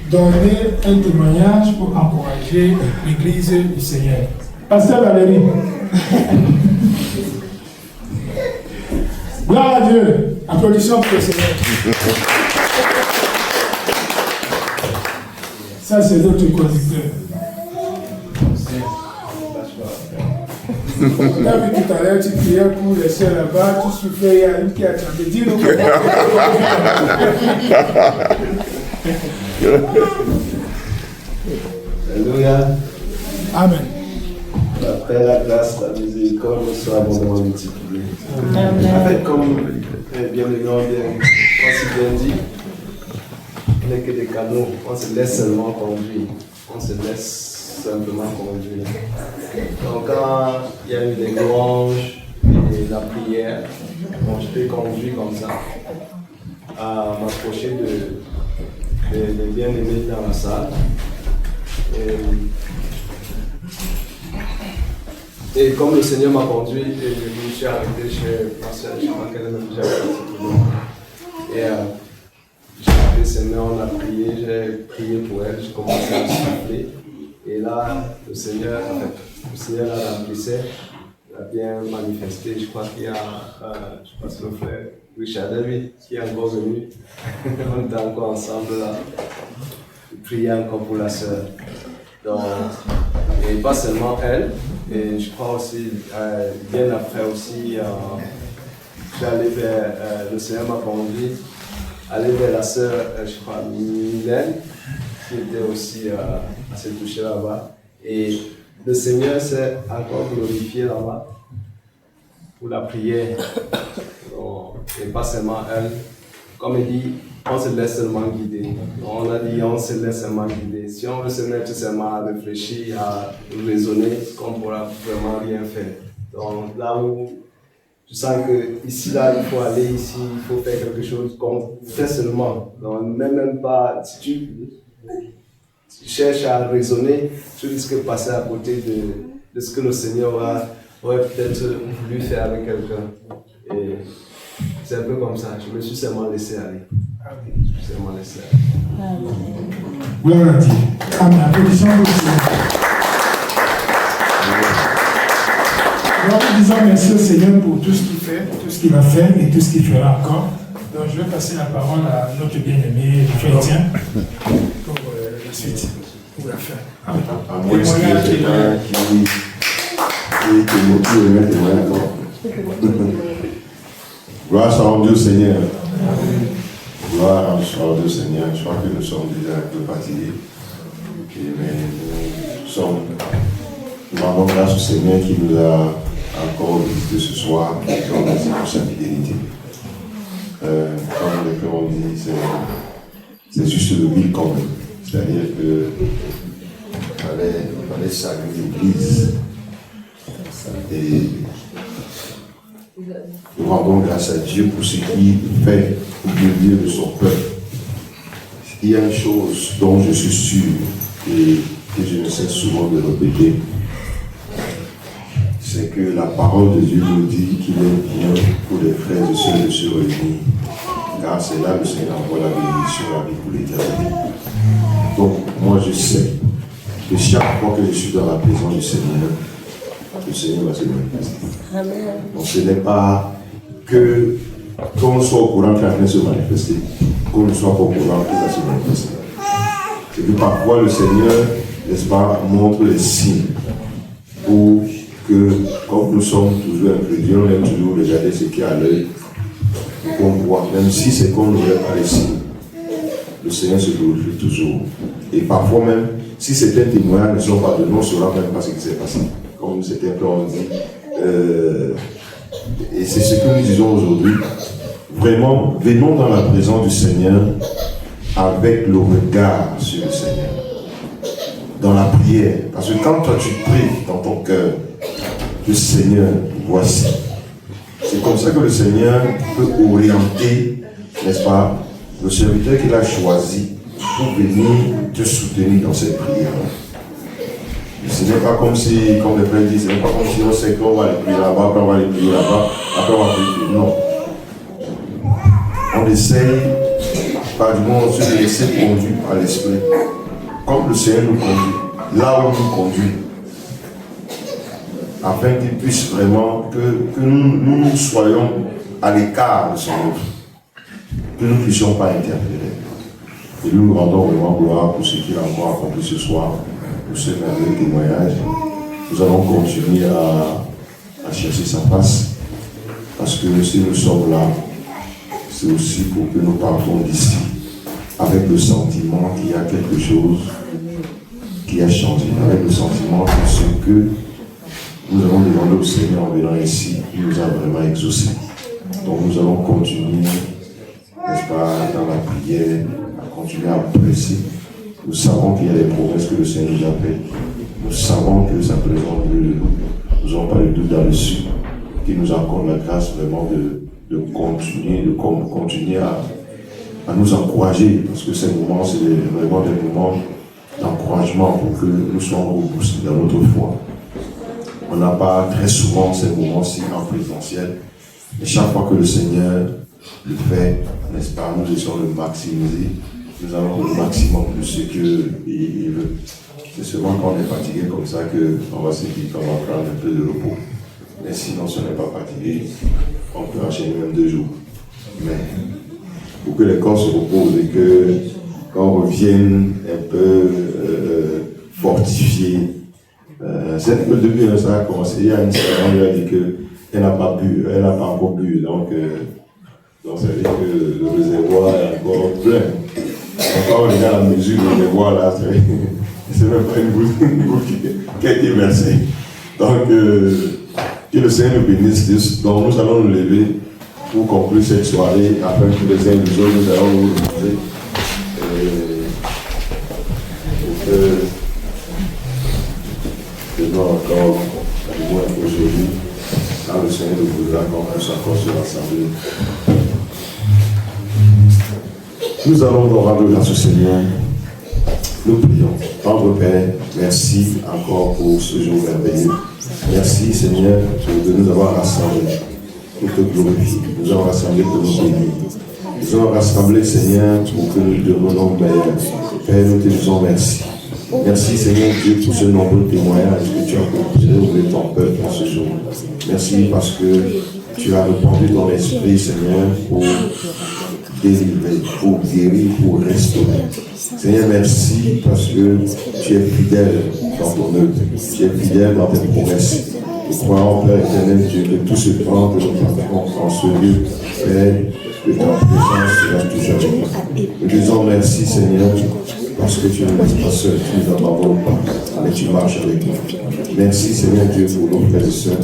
donner un témoignage pour encourager l'église du Seigneur? Pasteur Valérie. Gloire à Dieu. Applaudissements pour le Seigneur. Ça, c'est notre conducteur. On a vu tout à l'heure, tu priais pour les soeurs là-bas, tu souffrais, il y a une qui a chanté. Dis-nous Alléluia. Amen. La paix, la grâce, la miséricorde nous soit abondamment multipliée. En fait, comme bien le nom si bien dit, on n'est que des canaux, on se laisse seulement conduire. On se laisse simplement conduire. Donc quand il y a eu des louanges et la prière, bon, je t'ai conduit comme ça à m'approcher de bien-aimés dans la salle. Et comme le Seigneur m'a conduit, je suis arrêté chez ma soeur, je crois qu'elle est déjà partie. Et j'ai appelé le Seigneur, on a prié, j'ai prié pour elle, j'ai commencé à souffler. Et là, le Seigneur a remplissé, il a bien manifesté. Je crois qu'il y a, je pense que le frère Richard David qui est encore venu. On était encore ensemble là. Prier encore pour la sœur. Donc, et pas seulement elle, et je crois aussi, bien après aussi, j'allais vers, le Seigneur m'a conduit, aller vers la sœur, je crois, Mylène, qui était aussi à se toucher là-bas. Et le Seigneur s'est encore glorifié là-bas pour la prière. Donc, et pas seulement elle. Comme il dit, on se laisse seulement guider. On a dit, on se laisse seulement guider. Si on veut se mettre seulement à réfléchir, à raisonner, on ne pourra vraiment rien faire. Donc là où je sens que ici, là, il faut aller ici, il faut faire quelque chose qu'on fait seulement. Donc même pas, si tu cherches à raisonner, tu risques de passer à côté de ce que le Seigneur aurait peut-être voulu faire avec quelqu'un. Et c'est un peu comme ça, je me suis seulement laissé aller. Je me suis seulement laissé aller. Gloire à Dieu. Amen. Applaudissons pour le Seigneur. Nous disons merci au Seigneur pour tout ce qu'il fait, tout ce qu'il va faire et tout ce qu'il fera encore. Donc je vais passer la parole à notre bien-aimé chrétien pour la suite, pour la fin. À moins qu'il y ait quelqu'un qui est motivé de mettre les mains d'accord. Gloire soit rendu au Seigneur. Gloire soit rendu au Seigneur. Je crois que nous sommes déjà un peu fatigués. Mais nous rendons grâce au Seigneur qui nous a encore visité ce soir et qui nous remercie pour sa fidélité. Comme les frères ont dit, c'est juste le but quand même. C'est-à-dire qu'il fallait saluer l'Église. Et nous rendons grâce à Dieu pour ce qu'il fait au milieu de son peuple. Il y a une chose dont je suis sûr et que je ne cesse souvent de répéter, c'est que la parole de Dieu nous dit qu'il est bien pour les frères et sœurs de se réunir, car c'est là que le Seigneur envoie la bénédiction, la vie pour l'éternité. Donc, moi je sais que chaque fois que je suis dans la présence du Seigneur, le Seigneur va se manifester. Donc, ce n'est pas que qu'on soit au courant qu'il va se manifester, qu'on ne soit pas au courant qu'il va se manifester. C'est que parfois le Seigneur, n'est-ce pas, montre les signes pour que, comme nous sommes toujours incrédules, on aime toujours regarder ce qui est à l'œil, qu'on voit, même si c'est qu'on ne voit pas les signes. Le Seigneur se glorifie toujours. Et parfois même, si certains témoignages ne sont pas de nous, on ne saura même pas ce qui s'est passé. Comme certains ont dit. Et c'est ce que nous disons aujourd'hui. Vraiment, venons dans la présence du Seigneur avec le regard sur le Seigneur. Dans la prière. Parce que quand toi tu pries dans ton cœur, le Seigneur, voici. C'est comme ça que le Seigneur peut orienter, n'est-ce pas, le serviteur qu'il a choisi pour venir te soutenir dans cette prière. Ce n'est pas comme si, comme les frères disent, ce n'est pas comme si on sait qu'on va aller prier là-bas, après on va aller prier là-bas, après on va prier. Non. On essaye, par du moins, on se laisser conduire par l'Esprit. Comme le Seigneur nous conduit, là où il nous conduit. Afin qu'il puisse vraiment, que nous soyons à l'écart de son œuvre. Que nous ne puissions pas interférer. Et nous nous rendons vraiment gloire pour ce qu'il a encore accompli ce soir, pour ce merveilleux témoignage. Nous allons continuer à chercher sa face, parce que si nous sommes là, c'est aussi pour que nous partons d'ici avec le sentiment qu'il y a quelque chose qui a changé, avec le sentiment que ce que nous avons demandé au Seigneur en venant ici, il nous a vraiment exaucé. Donc nous allons continuer, n'est-ce pas, dans la prière, à continuer à presser. Nous savons qu'il y a des promesses que le Seigneur nous a faites. Nous savons que sa présence est de nous. Nous n'avons pas de doute là-dessus. Qu'il nous accorde la grâce vraiment de continuer à nous encourager. Parce que ces moments, c'est vraiment des moments d'encouragement pour que nous soyons robustes dans notre foi. On n'a pas très souvent ces moments-ci en présentiel. Et chaque fois que le Seigneur le fait, n'est-ce pas, nous essayons de le maximiser. Nous avons le maximum de ce qu'il veut. C'est seulement quand on est fatigué comme ça qu'on va se dire qu'on va prendre un peu de repos. Mais sinon, si on n'est pas fatigué, on peut enchaîner même 2 jours. Mais pour que les corps se reposent et qu'on revienne un peu fortifié. C'est un peu le début, ça a commencé. Il y a une semaine, il a dit qu'elle n'a pas bu, elle n'a pas encore bu. Donc ça veut dire que le réservoir est encore plein. Quand on regarde la mesure du réservoir, là, c'est même pas une goutte qui a été versée. Donc, que le Seigneur nous bénisse. Donc, nous allons nous lever pour conclure cette soirée. Afin que les uns et les autres, nous allons nous retrouver. Pour que nous encore, du moins aujourd'hui, quand le Seigneur nous voudra qu'on puisse encore se rassembler. Nous allons nous rendre grâce au Seigneur Nous prions. Tendre Père, merci encore pour ce jour merveilleux. Merci Seigneur de nous avoir rassemblés pour te glorifier. Nous avons rassemblés pour nous bénir. Nous avons rassemblés Seigneur pour que nous devenons meilleurs. Père, nous te disons merci. Merci Seigneur Dieu pour ce nombreux témoignage que tu as proposé auprès de ton peuple en ce jour. Merci parce que tu as répandu ton esprit Seigneur pour délivrer, pour guérir, pour restaurer. Seigneur, merci parce que tu es fidèle dans ton œuvre, tu es fidèle dans tes promesses. Nous croyons, Père éternel Dieu, que tout ce temps que nous pratiquons en ce lieu, Père, que ta présence sera toujours avec nous. Nous disons merci, Seigneur, parce que tu ne nous laisses pas seuls, tu ne nous abandonnes pas, mais tu marches avec nous. Merci, Seigneur Dieu, pour nos frères et sœurs.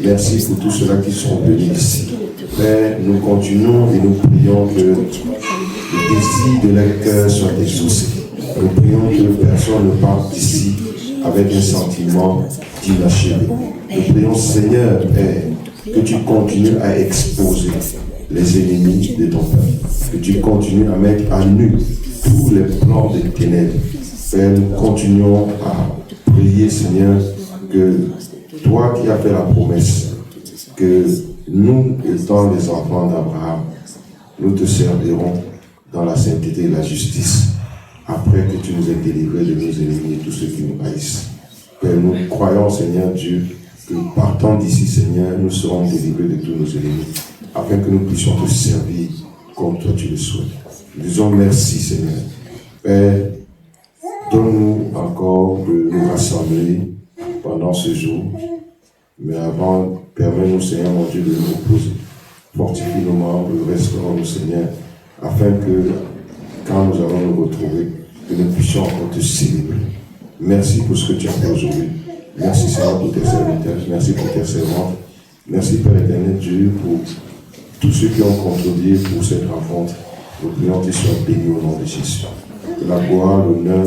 Merci pour tous ceux-là qui sont venus ici. Père, nous continuons et nous prions que le désir de leur cœur soit exaucé. Nous prions que personne ne parte d'ici avec un sentiment d'inachevé. Nous prions, Seigneur, Père, que tu continues à exposer les ennemis de ton peuple, que tu continues à mettre à nu tous les plans des ténèbres. Père, nous continuons à prier, Seigneur, que toi qui as fait la promesse, que nous, étant les enfants d'Abraham, nous te servirons dans la sainteté et la justice, après que tu nous aies délivrés de nos ennemis et tous ceux qui nous haïssent. Père, nous croyons, Seigneur Dieu, que partant d'ici, Seigneur, nous serons délivrés de tous nos ennemis, afin que nous puissions te servir comme toi tu le souhaites. Nous disons merci, Seigneur. Père, donne-nous encore de nous rassembler pendant ce jour, mais avant, permets-nous, Seigneur, mon Dieu, de nous reposer. Fortifie nos membres, restaure-nous, Seigneur, afin que, quand nous allons nous retrouver, que nous puissions encore te célébrer. Merci pour ce que tu as fait aujourd'hui. Merci, Seigneur, pour tes serviteurs. Merci pour tes servantes. Merci, Père éternel Dieu, pour tous ceux qui ont contribué pour cette rencontre. Nous prions qu'ils soient bénis au nom de Jésus. Que la gloire, l'honneur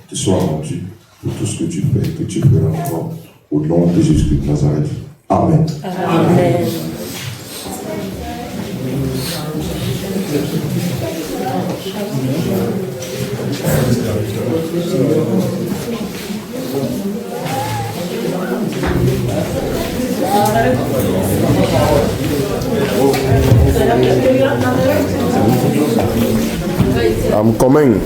te soient rendus pour tout ce que tu fais, que tu feras encore au nom de Jésus-Christ de Nazareth. Amen. Amen. I'm coming.